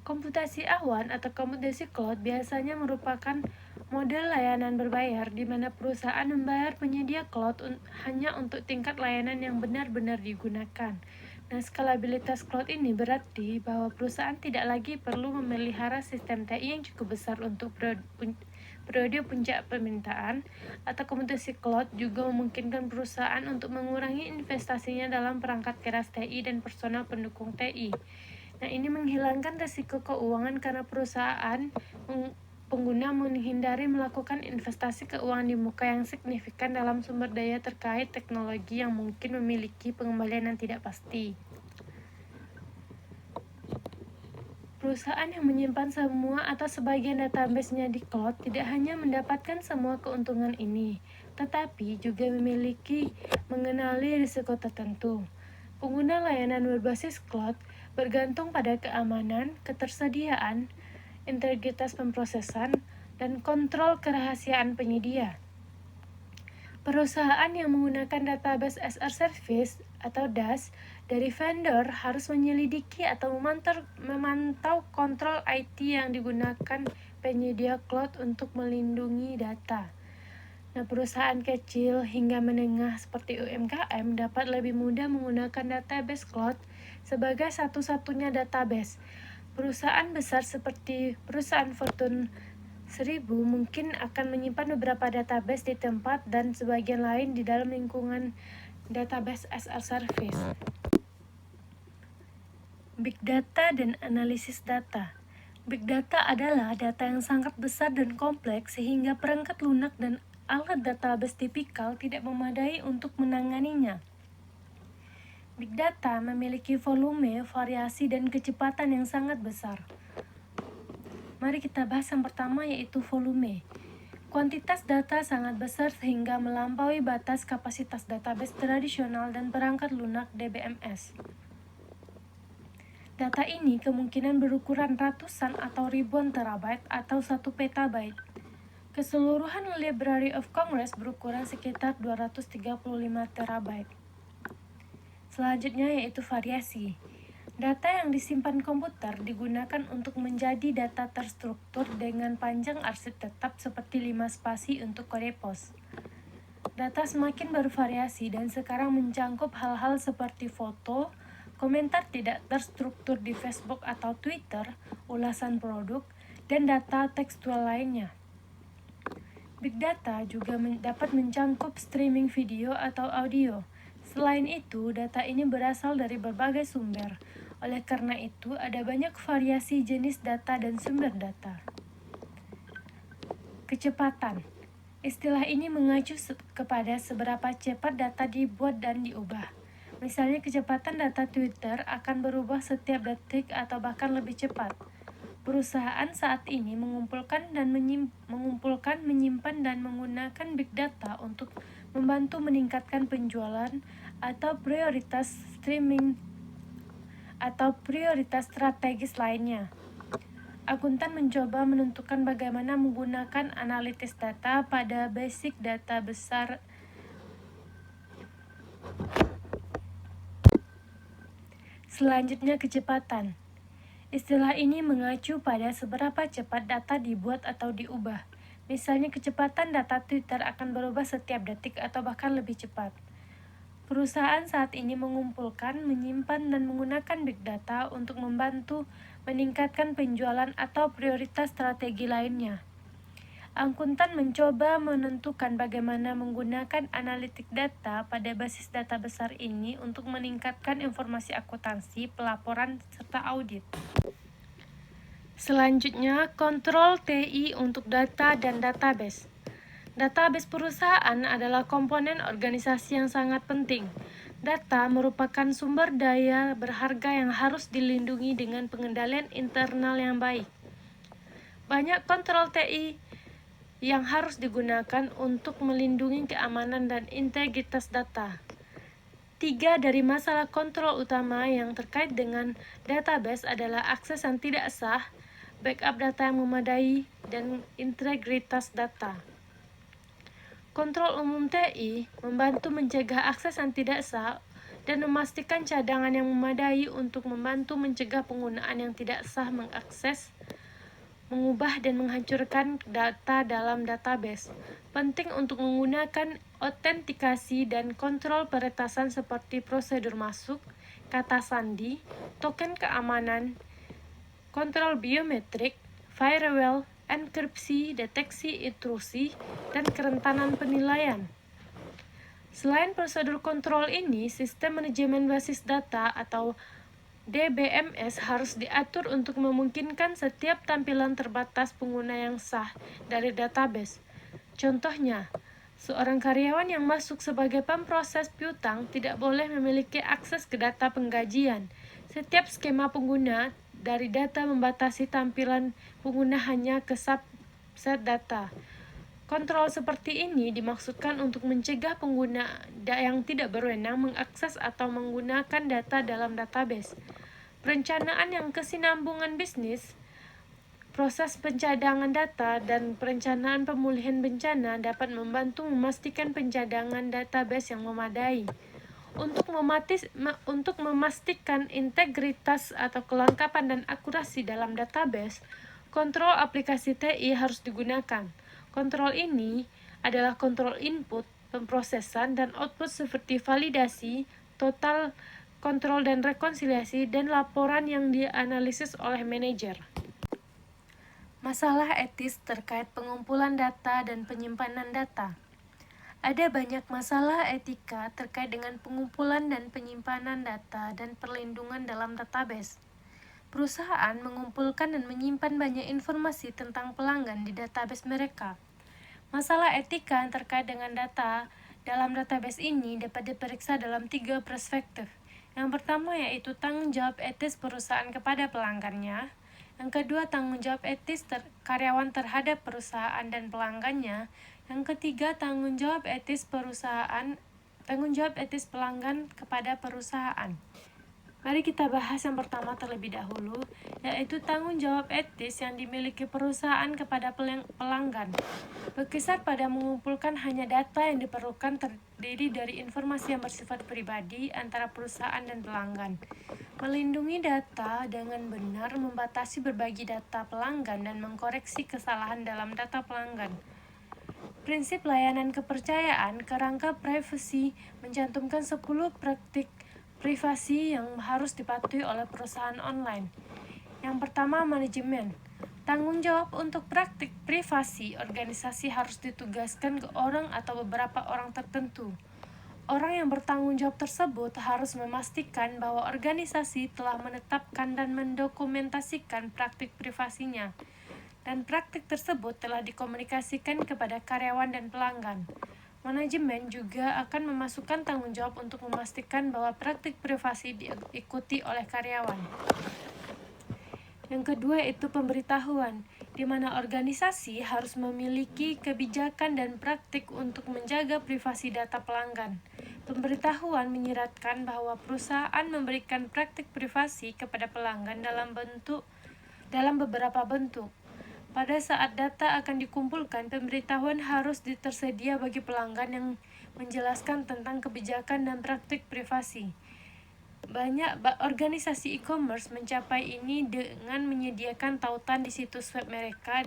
Komputasi awan atau komputasi cloud biasanya merupakan model layanan berbayar di mana perusahaan membayar penyedia cloud hanya untuk tingkat layanan yang benar-benar digunakan. Nah, skalabilitas cloud ini berarti bahwa perusahaan tidak lagi perlu memelihara sistem TI yang cukup besar untuk periode puncak permintaan, atau komutasi cloud juga memungkinkan perusahaan untuk mengurangi investasinya dalam perangkat keras TI dan personal pendukung TI. Nah, ini menghilangkan risiko keuangan karena perusahaan pengguna menghindari melakukan investasi keuangan di muka yang signifikan dalam sumber daya terkait teknologi yang mungkin memiliki pengembalian yang tidak pasti. Perusahaan yang menyimpan semua atau sebagian database-nya di cloud tidak hanya mendapatkan semua keuntungan ini, tetapi juga memiliki mengenali risiko tertentu. Pengguna layanan berbasis cloud bergantung pada keamanan, ketersediaan, integritas pemrosesan, dan kontrol kerahasiaan penyedia. Perusahaan yang menggunakan database as a service atau DaaS dari vendor harus menyelidiki atau memantau kontrol IT yang digunakan penyedia cloud untuk melindungi data. Nah, perusahaan kecil hingga menengah seperti UMKM dapat lebih mudah menggunakan database cloud sebagai satu-satunya database. Perusahaan besar seperti perusahaan Fortune 1000 mungkin akan menyimpan beberapa database di tempat dan sebagian lain di dalam lingkungan database as a service. Big data dan analisis data. Big data adalah data yang sangat besar dan kompleks sehingga perangkat lunak dan alat database tipikal tidak memadai untuk menanganinya. Big data memiliki volume, variasi, dan kecepatan yang sangat besar. Mari kita bahas yang pertama, yaitu volume. Kuantitas data sangat besar sehingga melampaui batas kapasitas database tradisional dan perangkat lunak DBMS. Data ini kemungkinan berukuran ratusan atau ribuan terabyte atau 1 petabyte. Keseluruhan Library of Congress berukuran sekitar 235 terabyte. Selanjutnya yaitu variasi. Data yang disimpan komputer digunakan untuk menjadi data terstruktur dengan panjang arsip tetap seperti 5 spasi untuk kode pos. Data semakin bervariasi dan sekarang mencakup hal-hal seperti foto, komentar tidak terstruktur di Facebook atau Twitter, ulasan produk, dan data tekstual lainnya. Big data juga dapat mencakup streaming video atau audio. Selain itu, data ini berasal dari berbagai sumber. Oleh karena itu, ada banyak variasi jenis data dan sumber data. Kecepatan. Istilah ini mengacu kepada seberapa cepat data dibuat dan diubah. Misalnya, kecepatan data Twitter akan berubah setiap detik atau bahkan lebih cepat. Perusahaan saat ini mengumpulkan, menyimpan, dan menggunakan big data untuk membantu meningkatkan penjualan atau prioritas streaming atau prioritas strategis lainnya. Akuntan mencoba menentukan bagaimana menggunakan analitis data pada basic data besar. Selanjutnya, kecepatan. Istilah ini mengacu pada seberapa cepat data dibuat atau diubah. Misalnya, kecepatan data Twitter akan berubah setiap detik atau bahkan lebih cepat. Perusahaan saat ini mengumpulkan, menyimpan, dan menggunakan big data untuk membantu meningkatkan penjualan atau prioritas strategi lainnya. Akuntan mencoba menentukan bagaimana menggunakan analitik data pada basis data besar ini untuk meningkatkan informasi akuntansi, pelaporan, serta audit. Selanjutnya, kontrol TI untuk data dan database. Database perusahaan adalah komponen organisasi yang sangat penting. Data merupakan sumber daya berharga yang harus dilindungi dengan pengendalian internal yang baik. Banyak kontrol TI yang harus digunakan untuk melindungi keamanan dan integritas data. 3 dari masalah kontrol utama yang terkait dengan database adalah akses yang tidak sah, backup data yang memadai, dan integritas data. Kontrol umum TI membantu mencegah akses yang tidak sah dan memastikan cadangan yang memadai untuk membantu mencegah penggunaan yang tidak sah mengakses, mengubah, dan menghancurkan data dalam database. Penting untuk menggunakan autentikasi dan kontrol peretasan seperti prosedur masuk, kata sandi, token keamanan, kontrol biometrik, firewall, enkripsi, deteksi intrusi, dan kerentanan penilaian. Selain prosedur kontrol ini, sistem manajemen basis data atau DBMS harus diatur untuk memungkinkan setiap tampilan terbatas pengguna yang sah dari database. Contohnya, seorang karyawan yang masuk sebagai pemproses piutang tidak boleh memiliki akses ke data penggajian. Setiap skema pengguna dari data membatasi tampilan pengguna hanya ke subset data. Kontrol seperti ini dimaksudkan untuk mencegah pengguna yang tidak berwenang mengakses atau menggunakan data dalam database. Perencanaan yang kesinambungan bisnis, proses pencadangan data, dan perencanaan pemulihan bencana dapat membantu memastikan pencadangan database yang memadai. Untuk memastikan integritas atau kelengkapan dan akurasi dalam database, kontrol aplikasi TI harus digunakan. Kontrol ini adalah kontrol input, pemrosesan, dan output seperti validasi, total kontrol dan rekonsiliasi, dan laporan yang dianalisis oleh manajer. Masalah etis terkait pengumpulan data dan penyimpanan data. Ada banyak masalah etika terkait dengan pengumpulan dan penyimpanan data dan perlindungan dalam database. Perusahaan mengumpulkan dan menyimpan banyak informasi tentang pelanggan di database mereka. Masalah etika yang terkait dengan data dalam database ini dapat diperiksa dalam 3 perspektif. Yang pertama yaitu tanggung jawab etis perusahaan kepada pelanggannya. Yang kedua, tanggung jawab etis karyawan terhadap perusahaan dan pelanggannya. Yang ketiga, tanggung jawab etis pelanggan kepada perusahaan. Mari kita bahas yang pertama terlebih dahulu, yaitu tanggung jawab etis yang dimiliki perusahaan kepada pelanggan. Berkisar pada mengumpulkan hanya data yang diperlukan terdiri dari informasi yang bersifat pribadi antara perusahaan dan pelanggan. Melindungi data dengan benar, membatasi berbagi data pelanggan, dan mengkoreksi kesalahan dalam data pelanggan. Prinsip layanan kepercayaan kerangka privasi mencantumkan 10 praktik privasi yang harus dipatuhi oleh perusahaan online. Yang pertama, manajemen. Tanggung jawab untuk praktik privasi organisasi harus ditugaskan ke orang atau beberapa orang tertentu. Orang yang bertanggung jawab tersebut harus memastikan bahwa organisasi telah menetapkan dan mendokumentasikan praktik privasinya, dan praktik tersebut telah dikomunikasikan kepada karyawan dan pelanggan. Manajemen juga akan memasukkan tanggung jawab untuk memastikan bahwa praktik privasi diikuti oleh karyawan. Yang kedua itu pemberitahuan, di mana organisasi harus memiliki kebijakan dan praktik untuk menjaga privasi data pelanggan. Pemberitahuan menyiratkan bahwa perusahaan memberikan praktik privasi kepada pelanggan dalam beberapa bentuk. Pada saat data akan dikumpulkan, pemberitahuan harus tersedia bagi pelanggan yang menjelaskan tentang kebijakan dan praktik privasi. Banyak organisasi e-commerce mencapai ini dengan menyediakan tautan di situs web mereka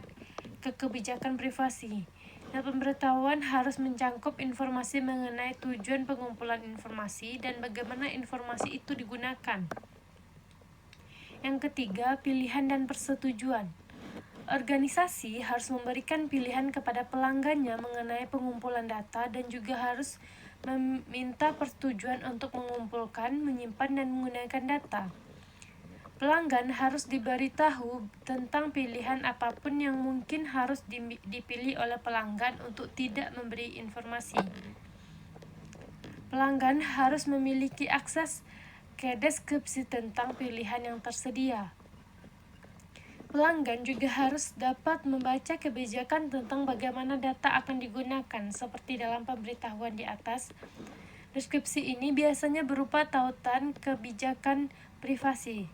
ke kebijakan privasi. Dan pemberitahuan harus mencangkup informasi mengenai tujuan pengumpulan informasi dan bagaimana informasi itu digunakan. Yang ketiga, pilihan dan persetujuan. Organisasi harus memberikan pilihan kepada pelanggannya mengenai pengumpulan data dan juga harus meminta persetujuan untuk mengumpulkan, menyimpan, dan menggunakan data. Pelanggan harus diberitahu tentang pilihan apapun yang mungkin harus dipilih oleh pelanggan untuk tidak memberi informasi. Pelanggan harus memiliki akses ke deskripsi tentang pilihan yang tersedia. Pelanggan juga harus dapat membaca kebijakan tentang bagaimana data akan digunakan, seperti dalam pemberitahuan di atas. Deskripsi ini biasanya berupa tautan kebijakan privasi.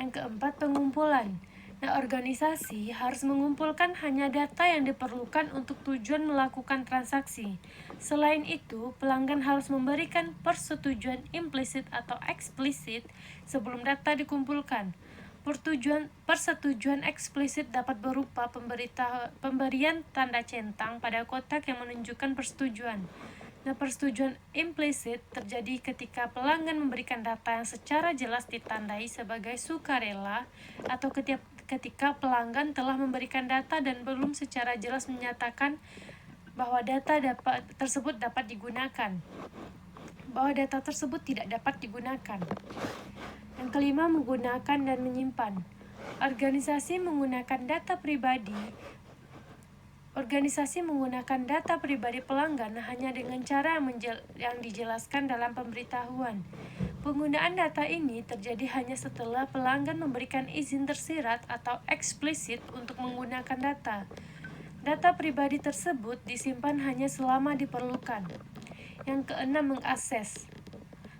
Yang keempat, pengumpulan. Nah, organisasi harus mengumpulkan hanya data yang diperlukan untuk tujuan melakukan transaksi. Selain itu, pelanggan harus memberikan persetujuan implisit atau eksplisit sebelum data dikumpulkan. Persetujuan eksplisit dapat berupa pemberian tanda centang pada kotak yang menunjukkan persetujuan. Nah, persetujuan implisit terjadi ketika pelanggan memberikan data yang secara jelas ditandai sebagai sukarela atau ketika pelanggan telah memberikan data dan belum secara jelas menyatakan bahwa data tersebut dapat digunakan, bahwa data tersebut tidak dapat digunakan. Yang kelima, menggunakan dan menyimpan. Organisasi menggunakan data pribadi pelanggan hanya dengan cara yang dijelaskan dalam pemberitahuan. Penggunaan data ini terjadi hanya setelah pelanggan memberikan izin tersirat atau eksplisit untuk menggunakan data. Data pribadi tersebut disimpan hanya selama diperlukan. Yang keenam, mengakses.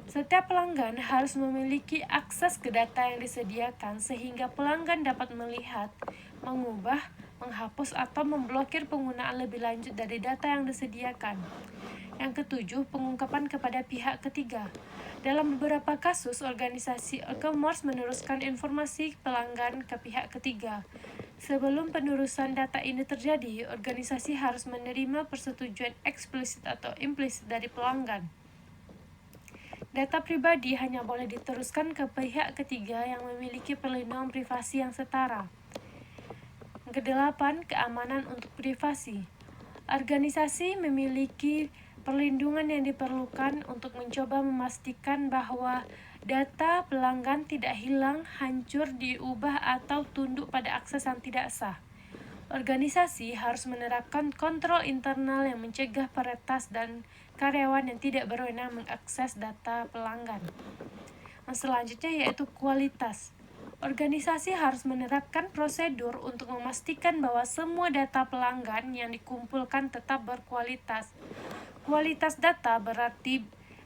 Setiap pelanggan harus memiliki akses ke data yang disediakan sehingga pelanggan dapat melihat, mengubah, menghapus atau memblokir penggunaan lebih lanjut dari data yang disediakan. Yang ketujuh, pengungkapan kepada pihak ketiga. Dalam beberapa kasus, organisasi e-commerce meneruskan informasi pelanggan ke pihak ketiga. Sebelum penerusan data ini terjadi, organisasi harus menerima persetujuan eksplisit atau implisit dari pelanggan. Data pribadi hanya boleh diteruskan ke pihak ketiga yang memiliki perlindungan privasi yang setara. Yang kedelapan, keamanan untuk privasi. Organisasi memiliki perlindungan yang diperlukan untuk mencoba memastikan bahwa data pelanggan tidak hilang, hancur, diubah, atau tunduk pada akses yang tidak sah. Organisasi harus menerapkan kontrol internal yang mencegah peretas dan karyawan yang tidak berwenang mengakses data pelanggan. Yang selanjutnya yaitu kualitas. Organisasi harus menerapkan prosedur untuk memastikan bahwa semua data pelanggan yang dikumpulkan tetap berkualitas. Kualitas data berarti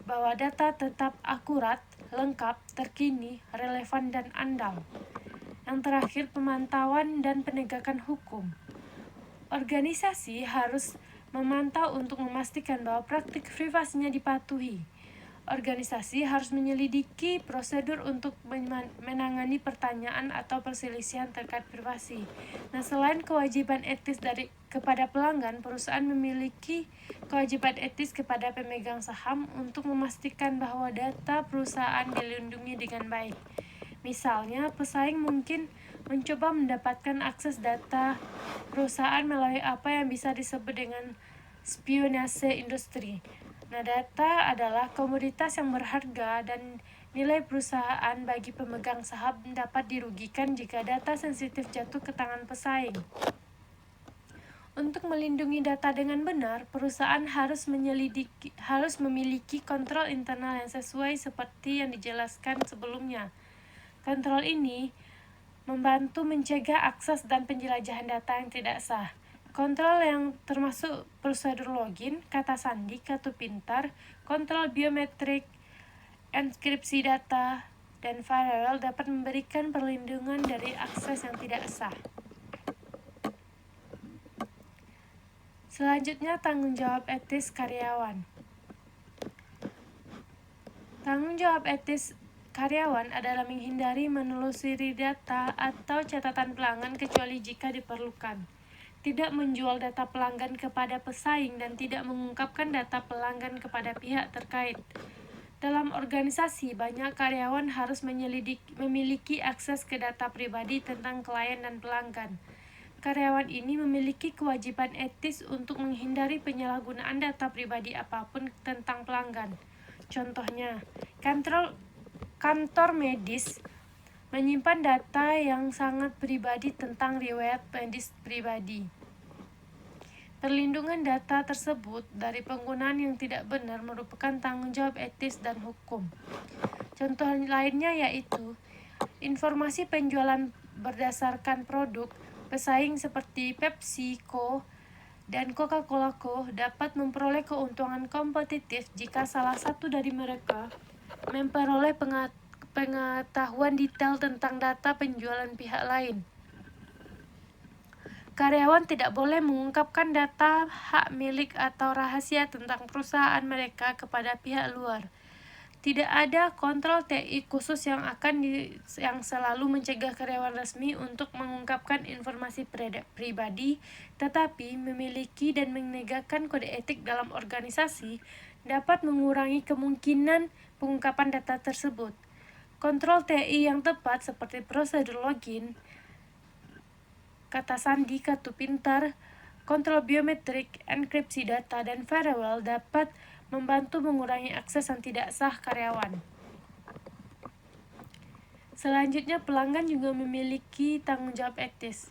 bahwa data tetap akurat, lengkap, terkini, relevan, dan andal. Yang terakhir, pemantauan dan penegakan hukum. Organisasi harus memantau untuk memastikan bahwa praktik privasinya dipatuhi. Organisasi harus menyelidiki prosedur untuk menangani pertanyaan atau perselisihan terkait privasi. Nah, selain kewajiban etis kepada pelanggan, perusahaan memiliki kewajiban etis kepada pemegang saham untuk memastikan bahwa data perusahaan dilindungi dengan baik. Misalnya, pesaing mungkin mencoba mendapatkan akses data perusahaan melalui apa yang bisa disebut dengan spionase industri. Nah, data adalah komoditas yang berharga dan nilai perusahaan bagi pemegang saham dapat dirugikan jika data sensitif jatuh ke tangan pesaing. Untuk melindungi data dengan benar, perusahaan harus memiliki kontrol internal yang sesuai seperti yang dijelaskan sebelumnya. Kontrol ini membantu mencegah akses dan penjelajahan data yang tidak sah. Kontrol yang termasuk prosedur login, kata sandi, kartu pintar, kontrol biometrik, enkripsi data, dan firewall dapat memberikan perlindungan dari akses yang tidak sah. Selanjutnya, tanggung jawab etis karyawan. Tanggung jawab etis karyawan adalah menghindari menelusuri data atau catatan pelanggan kecuali jika diperlukan, tidak menjual data pelanggan kepada pesaing, dan tidak mengungkapkan data pelanggan kepada pihak terkait. Dalam organisasi, banyak karyawan harus memiliki akses ke data pribadi tentang klien dan pelanggan. Karyawan ini memiliki kewajiban etis untuk menghindari penyalahgunaan data pribadi apapun tentang pelanggan. Contohnya, kantor medis menyimpan data yang sangat pribadi tentang riwayat medis pribadi. Perlindungan data tersebut dari penggunaan yang tidak benar merupakan tanggung jawab etis dan hukum. Contoh lainnya yaitu informasi penjualan berdasarkan produk. Pesaing seperti PepsiCo dan Coca-Cola Co. dapat memperoleh keuntungan kompetitif jika salah satu dari mereka memperoleh pengetahuan detail tentang data penjualan pihak lain. Karyawan tidak boleh mengungkapkan data hak milik atau rahasia tentang perusahaan mereka kepada pihak luar. Tidak ada kontrol TI khusus yang selalu mencegah karyawan resmi untuk mengungkapkan informasi pribadi, tetapi memiliki dan menegakkan kode etik dalam organisasi dapat mengurangi kemungkinan pengungkapan data tersebut. Kontrol TI yang tepat seperti prosedur login kata sandi, kartu pintar, kontrol biometrik, enkripsi data, dan firewall dapat membantu mengurangi akses yang tidak sah karyawan. Selanjutnya, pelanggan juga memiliki tanggung jawab etis.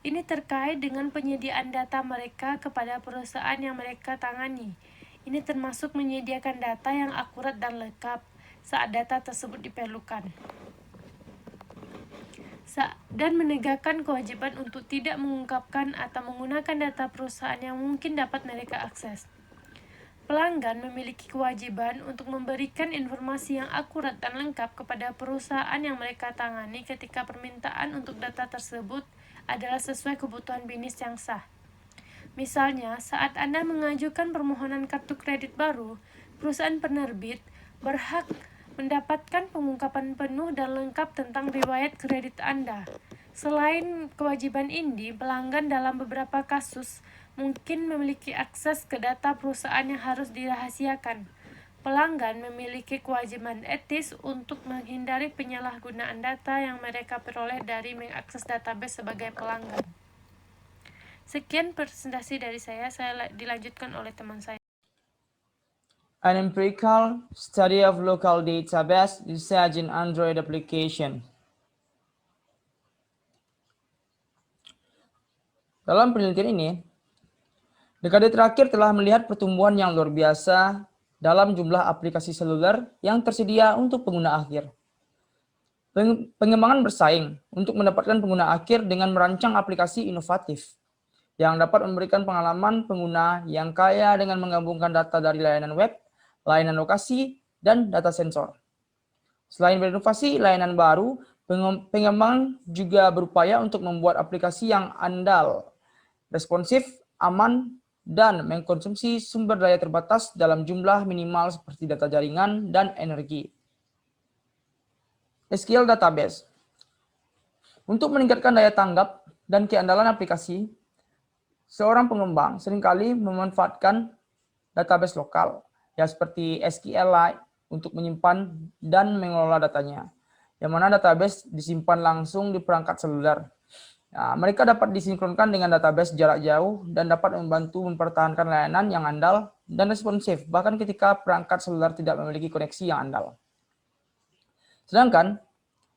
Ini terkait dengan penyediaan data mereka kepada perusahaan yang mereka tangani. Ini termasuk menyediakan data yang akurat dan lengkap saat data tersebut diperlukan. Dan menegakkan kewajiban untuk tidak mengungkapkan atau menggunakan data perusahaan yang mungkin dapat mereka akses. Pelanggan memiliki kewajiban untuk memberikan informasi yang akurat dan lengkap kepada perusahaan yang mereka tangani ketika permintaan untuk data tersebut adalah sesuai kebutuhan bisnis yang sah. Misalnya, saat Anda mengajukan permohonan kartu kredit baru, perusahaan penerbit berhak mendapatkan pengungkapan penuh dan lengkap tentang riwayat kredit Anda. Selain kewajiban ini, pelanggan dalam beberapa kasus mungkin memiliki akses ke data perusahaan yang harus dirahasiakan. Pelanggan memiliki kewajiban etis untuk menghindari penyalahgunaan data yang mereka peroleh dari mengakses database sebagai pelanggan. Sekian presentasi dari saya dilanjutkan oleh teman saya. An empirical study of local database research in Android application. Dalam penelitian ini, dekade terakhir telah melihat pertumbuhan yang luar biasa dalam jumlah aplikasi seluler yang tersedia untuk pengguna akhir. Pengembangan bersaing untuk mendapatkan pengguna akhir dengan merancang aplikasi inovatif yang dapat memberikan pengalaman pengguna yang kaya dengan menggabungkan data dari layanan web, layanan lokasi, dan data sensor. Selain berinovasi layanan baru, pengembang juga berupaya untuk membuat aplikasi yang andal, responsif, aman, dan mengkonsumsi sumber daya terbatas dalam jumlah minimal seperti data jaringan dan energi. SQL Database. Untuk meningkatkan daya tanggap dan keandalan aplikasi, seorang pengembang seringkali memanfaatkan database lokal, ya seperti SQLite untuk menyimpan dan mengelola datanya, yang mana database disimpan langsung di perangkat seluler. Nah, mereka dapat disinkronkan dengan database jarak jauh dan dapat membantu mempertahankan layanan yang andal dan responsif, bahkan ketika perangkat seluler tidak memiliki koneksi yang andal. Sedangkan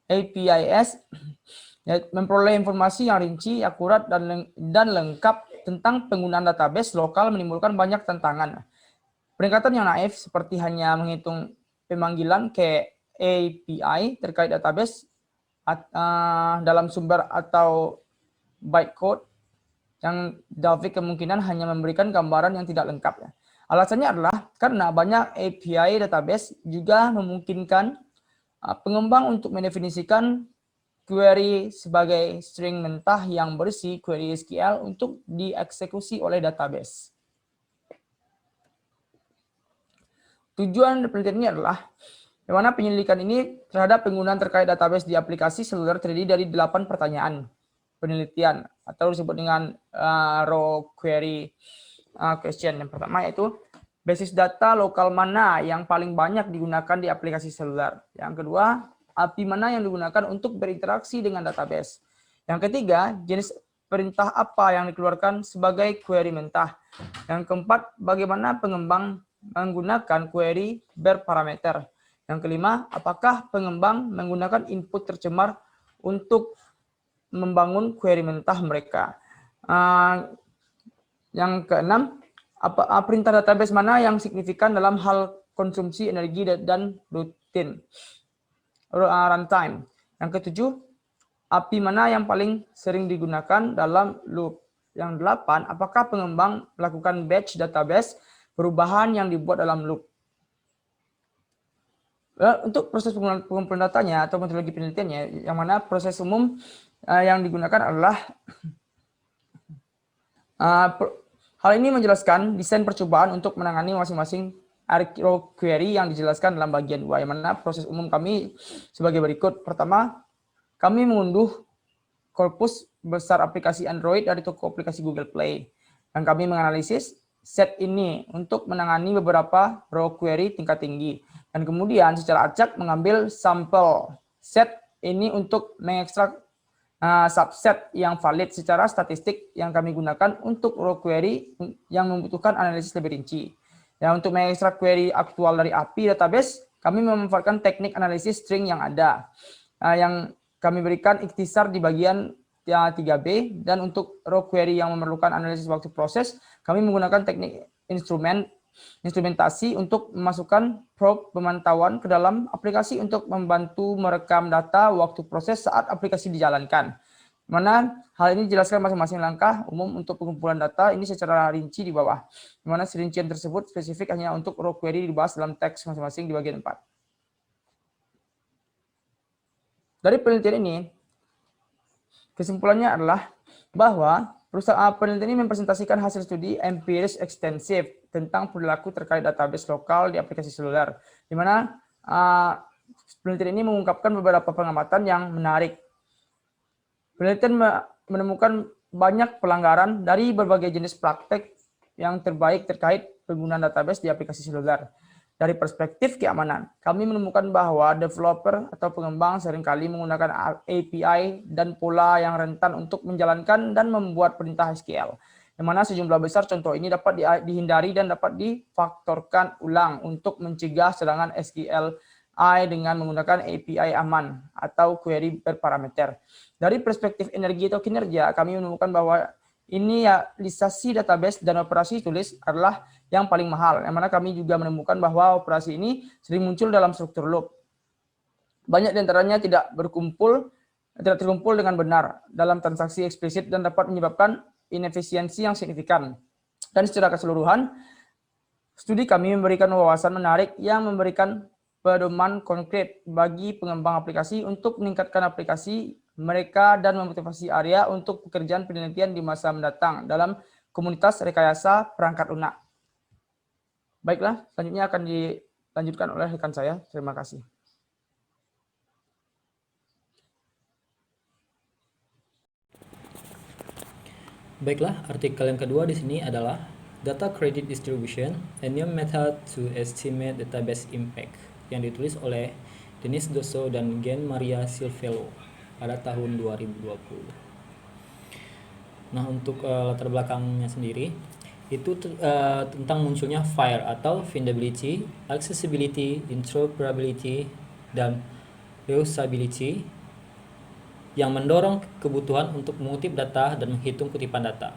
APIS memperoleh informasi yang rinci, akurat, dan lengkap tentang penggunaan database lokal menimbulkan banyak tantangan. Peningkatan yang naif seperti hanya menghitung pemanggilan ke API terkait database dalam sumber atau bytecode yang Dalvik kemungkinan hanya memberikan gambaran yang tidak lengkap. Alasannya adalah karena banyak API database juga memungkinkan pengembang untuk mendefinisikan query sebagai string mentah yang berisi query SQL untuk dieksekusi oleh database. Tujuan penelitian ini adalah bagaimana penyelidikan ini terhadap penggunaan terkait database di aplikasi seluler terdiri dari 8 pertanyaan penelitian atau disebut dengan raw query question. Yang pertama yaitu basis data lokal mana yang paling banyak digunakan di aplikasi seluler. Yang kedua, API mana yang digunakan untuk berinteraksi dengan database. Yang ketiga, jenis perintah apa yang dikeluarkan sebagai query mentah. Yang keempat, bagaimana pengembang menggunakan query berparameter. Yang kelima, apakah pengembang menggunakan input tercemar untuk membangun query mentah mereka. Yang keenam, perintah database mana yang signifikan dalam hal konsumsi energi dan runtime. Yang ketujuh, API mana yang paling sering digunakan dalam loop. Yang delapan, apakah pengembang melakukan batch database perubahan yang dibuat dalam loop. Untuk proses pengumpulan datanya atau metodologi penelitiannya, yang mana proses umum yang digunakan adalah hal ini menjelaskan desain percobaan untuk menangani masing-masing raw query yang dijelaskan dalam bagian 2, yang mana proses umum kami sebagai berikut. Pertama, kami mengunduh korpus besar aplikasi Android dari toko aplikasi Google Play, dan kami menganalisis set ini untuk menangani beberapa raw query tingkat tinggi, dan kemudian secara acak mengambil sampel set ini untuk mengekstrak subset yang valid secara statistik yang kami gunakan untuk raw query yang membutuhkan analisis lebih rinci. Ya, untuk mengekstrak query aktual dari API database, kami memanfaatkan teknik analisis string yang ada, yang kami berikan ikhtisar di bagian 3B, dan untuk raw query yang memerlukan analisis waktu proses, kami menggunakan teknik instrumentasi untuk memasukkan probe pemantauan ke dalam aplikasi untuk membantu merekam data waktu proses saat aplikasi dijalankan. Mana hal ini dijelaskan masing-masing langkah umum untuk pengumpulan data ini secara rinci di bawah. Di mana rincian tersebut spesifik hanya untuk raw query dibahas dalam teks masing-masing di bagian 4. Dari penelitian ini, kesimpulannya adalah bahwa perusahaan penelitian ini mempresentasikan hasil studi empiris ekstensif tentang perilaku terkait database lokal di aplikasi seluler, di mana penelitian ini mengungkapkan beberapa pengamatan yang menarik. Penelitian menemukan banyak pelanggaran dari berbagai jenis praktek yang terbaik terkait penggunaan database di aplikasi seluler. Dari perspektif keamanan, kami menemukan bahwa developer atau pengembang seringkali menggunakan API dan pola yang rentan untuk menjalankan dan membuat perintah SQL, di mana sejumlah besar contoh ini dapat dihindari dan dapat difaktorkan ulang untuk mencegah serangan SQLi dengan menggunakan API aman atau query berparameter. Dari perspektif energi atau kinerja, kami menemukan bahwa inisialisasi database dan operasi tulis adalah yang paling mahal, yang mana kami juga menemukan bahwa operasi ini sering muncul dalam struktur loop. Banyak di antaranya tidak terkumpul dengan benar dalam transaksi eksplisit dan dapat menyebabkan inefisiensi yang signifikan. Dan secara keseluruhan, studi kami memberikan wawasan menarik yang memberikan pedoman konkret bagi pengembang aplikasi untuk meningkatkan aplikasi mereka dan memotivasi area untuk pekerjaan penelitian di masa mendatang dalam komunitas rekayasa perangkat lunak. Baiklah, selanjutnya akan dilanjutkan oleh rekan saya. Terima kasih. Baiklah, artikel yang kedua di sini adalah Data Credit Distribution, a new method to estimate database impact, yang ditulis oleh Denis Dosso dan Gen Maria Silvello pada tahun 2020. Nah, untuk latar belakangnya sendiri, itu tentang munculnya FHIR atau Findability, Accessibility, Interoperability, dan Reusability yang mendorong kebutuhan untuk mengutip data dan menghitung kutipan data.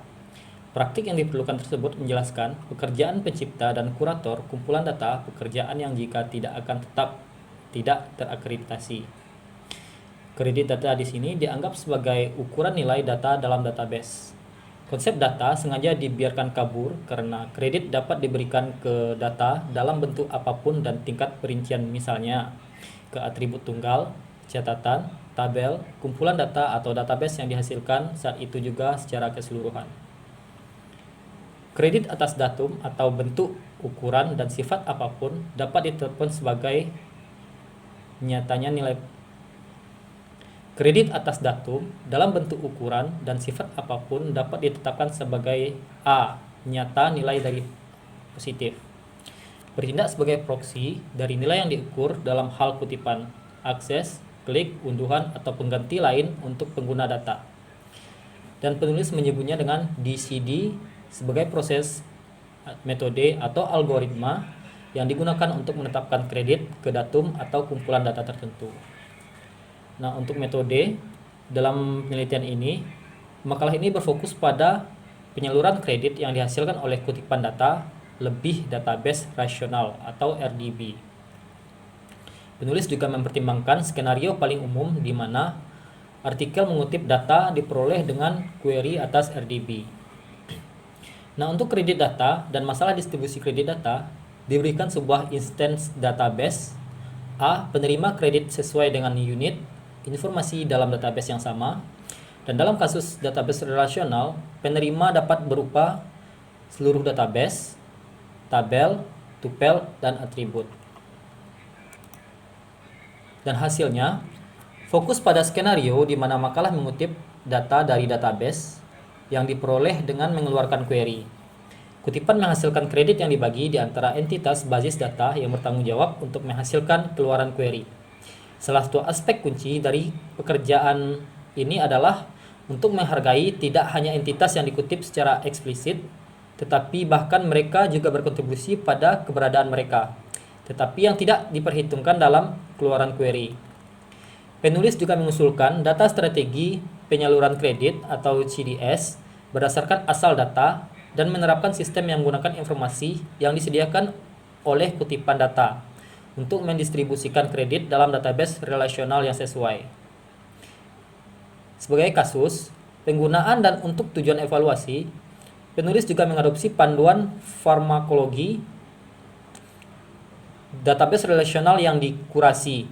Praktik yang diperlukan tersebut menjelaskan pekerjaan pencipta dan kurator kumpulan data, pekerjaan yang jika tidak akan tetap tidak terakreditasi. Kredit data di sini dianggap sebagai ukuran nilai data dalam database. Konsep data sengaja dibiarkan kabur karena kredit dapat diberikan ke data dalam bentuk apapun dan tingkat perincian, misalnya ke atribut tunggal, catatan, tabel, kumpulan data atau database yang dihasilkan saat itu juga secara keseluruhan. Kredit atas datum atau bentuk, ukuran, dan sifat apapun dapat ditetapkan sebagai nyatanya nilai. Kredit atas datum dalam bentuk ukuran dan sifat apapun dapat ditetapkan sebagai A. Nyata nilai dari positif. Bertindak sebagai proksi dari nilai yang diukur dalam hal kutipan, akses, klik, unduhan, atau pengganti lain untuk pengguna data. Dan penulis menyebutnya dengan DCD sebagai proses, metode, atau algoritma yang digunakan untuk menetapkan kredit ke datum atau kumpulan data tertentu. Nah, untuk metode dalam penelitian ini, makalah ini berfokus pada penyaluran kredit yang dihasilkan oleh kutipan data lebih database rasional atau RDB. Penulis juga mempertimbangkan skenario paling umum di mana artikel mengutip data diperoleh dengan query atas RDB. Nah, untuk kredit data dan masalah distribusi kredit data, diberikan sebuah instance database. A. Penerima kredit sesuai dengan unit informasi dalam database yang sama, dan dalam kasus database relasional, penerima dapat berupa seluruh database, tabel, tupel, dan atribut. Dan hasilnya, fokus pada skenario di mana makalah mengutip data dari database yang diperoleh dengan mengeluarkan query. Kutipan menghasilkan kredit yang dibagi di antara entitas basis data yang bertanggung jawab untuk menghasilkan keluaran query. Salah satu aspek kunci dari pekerjaan ini adalah untuk menghargai tidak hanya entitas yang dikutip secara eksplisit, tetapi bahkan mereka juga berkontribusi pada keberadaan mereka, tetapi yang tidak diperhitungkan dalam keluaran query. Penulis juga mengusulkan data strategi penyaluran kredit atau CDS berdasarkan asal data dan menerapkan sistem yang menggunakan informasi yang disediakan oleh kutipan data untuk mendistribusikan kredit dalam database relasional yang sesuai. Sebagai kasus, penggunaan dan untuk tujuan evaluasi, penulis juga mengadopsi panduan farmakologi database relasional yang dikurasi.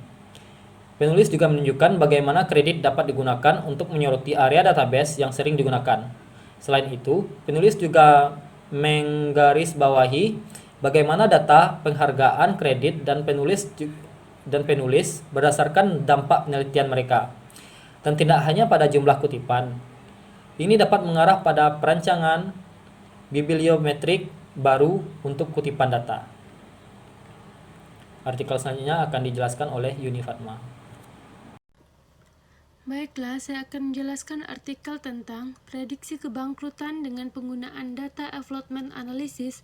Penulis juga menunjukkan bagaimana kredit dapat digunakan untuk menyoroti area database yang sering digunakan. Selain itu, penulis juga menggarisbawahi bagaimana data penghargaan kredit dan penulis berdasarkan dampak penelitian mereka, dan tidak hanya pada jumlah kutipan. Ini dapat mengarah pada perancangan bibliometrik baru untuk kutipan data. Artikel selanjutnya akan dijelaskan oleh Yuni Fatma. Baiklah, saya akan menjelaskan artikel tentang prediksi kebangkrutan dengan penggunaan data affluent analysis,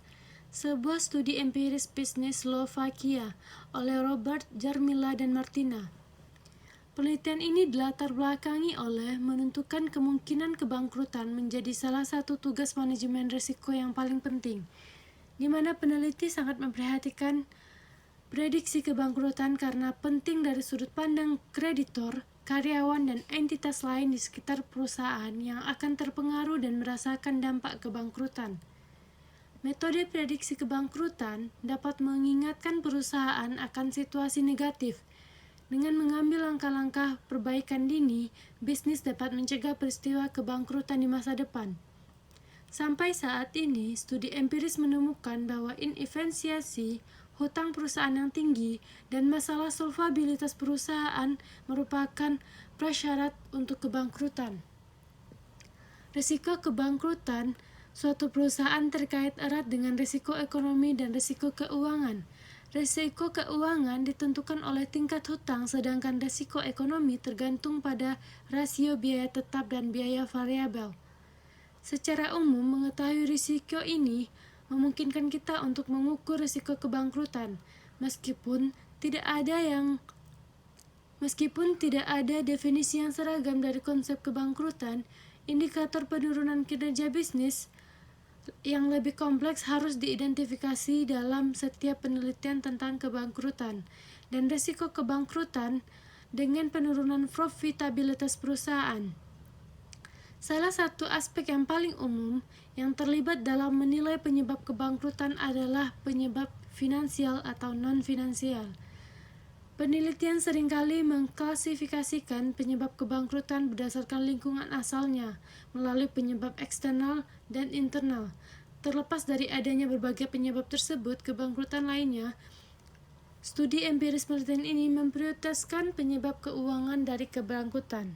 sebuah studi empiris bisnis Slovakia oleh Robert, Jarmila, dan Martina. Penelitian ini dilatar belakangi oleh menentukan kemungkinan kebangkrutan menjadi salah satu tugas manajemen risiko yang paling penting, di mana peneliti sangat memperhatikan prediksi kebangkrutan karena penting dari sudut pandang kreditor, karyawan, dan entitas lain di sekitar perusahaan yang akan terpengaruh dan merasakan dampak kebangkrutan. Metode prediksi kebangkrutan dapat mengingatkan perusahaan akan situasi negatif. Dengan mengambil langkah-langkah perbaikan dini, bisnis dapat mencegah peristiwa kebangkrutan di masa depan. Sampai saat ini, studi empiris menemukan bahwa inefisiensi, hutang perusahaan yang tinggi, dan masalah solvabilitas perusahaan merupakan prasyarat untuk kebangkrutan. Risiko kebangkrutan suatu perusahaan terkait erat dengan risiko ekonomi dan risiko keuangan. Risiko keuangan ditentukan oleh tingkat hutang, sedangkan risiko ekonomi tergantung pada rasio biaya tetap dan biaya variabel. Secara umum, mengetahui risiko ini memungkinkan kita untuk mengukur risiko kebangkrutan, meskipun tidak ada definisi yang seragam dari konsep kebangkrutan. Indikator penurunan kinerja bisnis yang lebih kompleks harus diidentifikasi dalam setiap penelitian tentang kebangkrutan, dan risiko kebangkrutan dengan penurunan profitabilitas perusahaan. Salah satu aspek yang paling umum yang terlibat dalam menilai penyebab kebangkrutan adalah penyebab finansial atau non-finansial. Penelitian seringkali mengklasifikasikan penyebab kebangkrutan berdasarkan lingkungan asalnya, melalui penyebab eksternal dan internal. Terlepas dari adanya berbagai penyebab tersebut, kebangkrutan lainnya, studi empiris penelitian ini memprioritaskan penyebab keuangan dari kebangkrutan.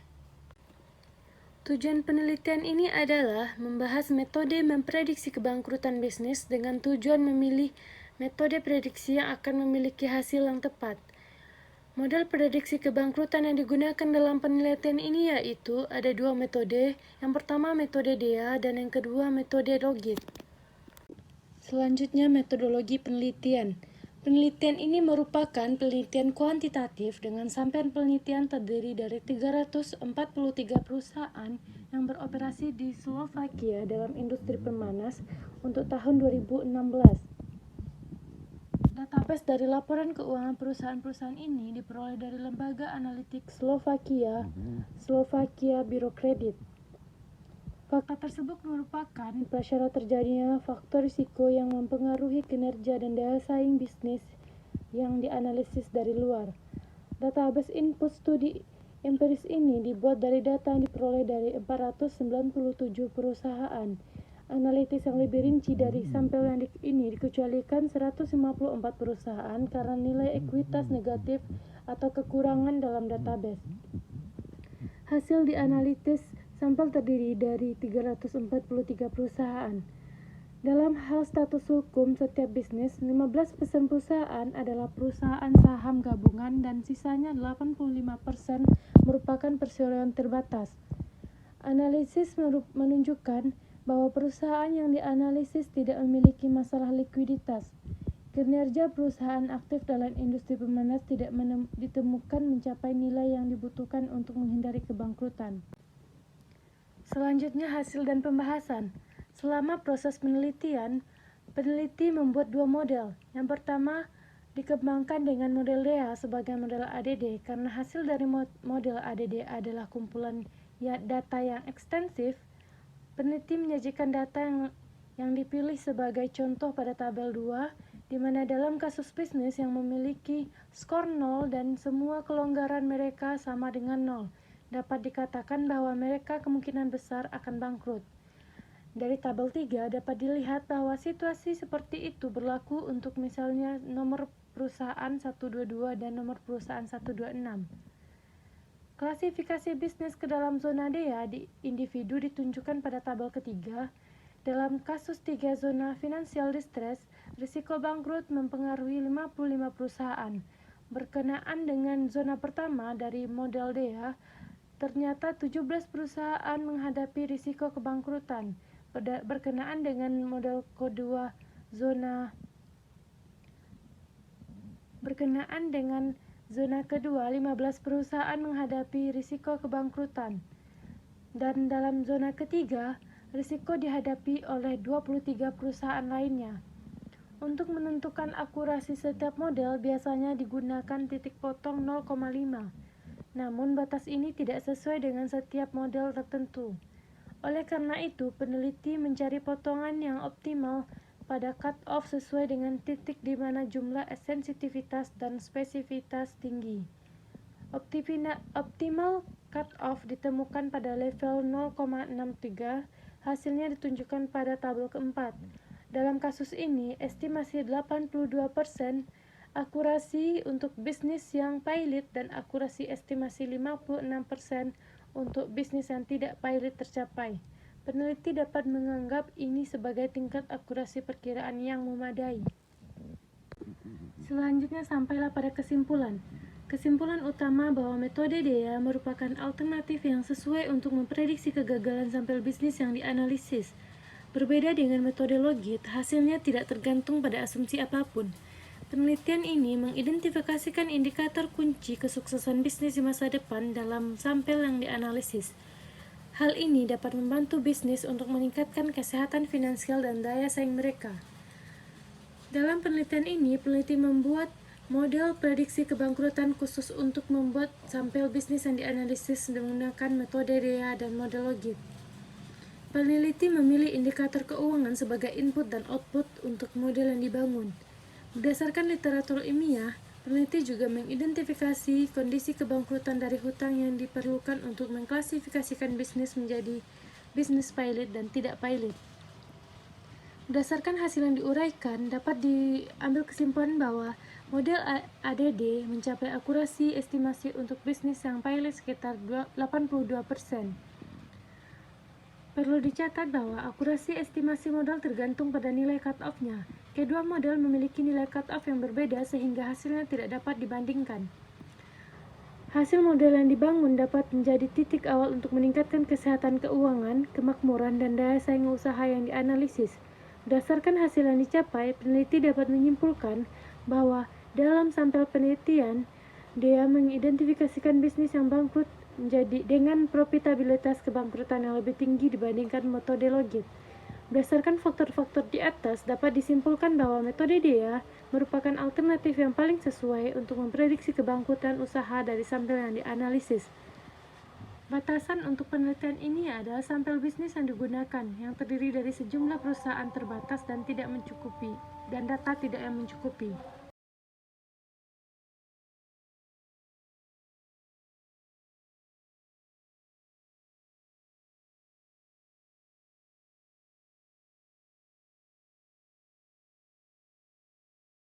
Tujuan penelitian ini adalah membahas metode memprediksi kebangkrutan bisnis dengan tujuan memilih metode prediksi yang akan memiliki hasil yang tepat. Model prediksi kebangkrutan yang digunakan dalam penelitian ini yaitu ada dua metode, yang pertama metode DEA dan yang kedua metode Logit. Selanjutnya metodologi penelitian. Penelitian ini merupakan penelitian kuantitatif dengan sampel penelitian terdiri dari 343 perusahaan yang beroperasi di Slovakia dalam industri pemanas untuk tahun 2016. Database dari laporan keuangan perusahaan-perusahaan ini diperoleh dari lembaga analitik Slovakia, Slovakia Biro Kredit. Fakta tersebut merupakan prasyarat terjadinya faktor risiko yang mempengaruhi kinerja dan daya saing bisnis yang dianalisis dari luar. Database input studi empiris ini dibuat dari data yang diperoleh dari 497 perusahaan. Analisis yang lebih rinci dari sampel yang ini dikecualikan 154 perusahaan karena nilai ekuitas negatif atau kekurangan dalam database. Hasil dianalisis sampel terdiri dari 343 perusahaan. Dalam hal status hukum setiap bisnis, 15% perusahaan adalah perusahaan saham gabungan dan sisanya 85% merupakan perseroan terbatas. Analisis menunjukkan bahwa perusahaan yang dianalisis tidak memiliki masalah likuiditas. Kinerja perusahaan aktif dalam industri pemanas tidak ditemukan mencapai nilai yang dibutuhkan untuk menghindari kebangkrutan. Selanjutnya, hasil dan pembahasan. Selama proses penelitian, peneliti membuat dua model. Yang pertama, dikembangkan dengan model DEA sebagai model ADD karena hasil dari model ADD adalah kumpulan data yang ekstensif. Peneliti menyajikan data yang dipilih sebagai contoh pada tabel 2, di mana dalam kasus bisnis yang memiliki skor 0 dan semua kelonggaran mereka sama dengan 0, dapat dikatakan bahwa mereka kemungkinan besar akan bangkrut. Dari tabel 3 dapat dilihat bahwa situasi seperti itu berlaku untuk misalnya nomor perusahaan 122 dan nomor perusahaan 126. Klasifikasi bisnis ke dalam zona DEA di individu ditunjukkan pada tabel ketiga. Dalam kasus 3 zona financial distress, risiko bangkrut mempengaruhi 55 perusahaan. Berkenaan dengan zona pertama dari model DEA, ternyata 17 perusahaan menghadapi risiko kebangkrutan. Berkenaan dengan model kedua zona kedua, 15 perusahaan menghadapi risiko kebangkrutan. Dan dalam zona ketiga, risiko dihadapi oleh 23 perusahaan lainnya. Untuk menentukan akurasi setiap model biasanya digunakan titik potong 0,5. Namun batas ini tidak sesuai dengan setiap model tertentu. Oleh karena itu, peneliti mencari potongan yang optimal pada cut-off sesuai dengan titik di mana jumlah sensitivitas dan spesifitas tinggi. Optimal cut-off ditemukan pada level 0,63, hasilnya ditunjukkan pada tabel keempat. Dalam kasus ini, estimasi 82% akurasi untuk bisnis yang pilot dan akurasi estimasi 56% untuk bisnis yang tidak pilot tercapai. Peneliti dapat menganggap ini sebagai tingkat akurasi perkiraan yang memadai. Selanjutnya sampailah pada kesimpulan. Kesimpulan utama bahwa metode DEA merupakan alternatif yang sesuai untuk memprediksi kegagalan sampel bisnis yang dianalisis. Berbeda dengan metode Logit, hasilnya tidak tergantung pada asumsi apapun. Penelitian ini mengidentifikasikan indikator kunci kesuksesan bisnis di masa depan dalam sampel yang dianalisis. Hal ini dapat membantu bisnis untuk meningkatkan kesehatan finansial dan daya saing mereka. Dalam penelitian ini, peneliti membuat model prediksi kebangkrutan khusus untuk membuat sampel bisnis yang dianalisis menggunakan metode DEA dan model Logit. Peneliti memilih indikator keuangan sebagai input dan output untuk model yang dibangun. Berdasarkan literatur ilmiah, peneliti juga mengidentifikasi kondisi kebangkrutan dari hutang yang diperlukan untuk mengklasifikasikan bisnis menjadi bisnis pilot dan tidak pilot. Berdasarkan hasil yang diuraikan, dapat diambil kesimpulan bahwa model ADD mencapai akurasi estimasi untuk bisnis yang pilot sekitar 82%. Perlu dicatat bahwa akurasi estimasi modal tergantung pada nilai cut-off-nya. Kedua model memiliki nilai cut-off yang berbeda sehingga hasilnya tidak dapat dibandingkan. Hasil model yang dibangun dapat menjadi titik awal untuk meningkatkan kesehatan keuangan, kemakmuran, dan daya saing usaha yang dianalisis. Berdasarkan hasil yang dicapai, peneliti dapat menyimpulkan bahwa dalam sampel penelitian, dia mengidentifikasikan bisnis yang bangkrut menjadi dengan profitabilitas kebangkrutan yang lebih tinggi dibandingkan metode Logit. Berdasarkan faktor-faktor di atas, dapat disimpulkan bahwa metode DEA merupakan alternatif yang paling sesuai untuk memprediksi kebangkrutan usaha dari sampel yang dianalisis. Batasan untuk penelitian ini adalah sampel bisnis yang digunakan, yang terdiri dari sejumlah perusahaan terbatas dan data tidak yang mencukupi.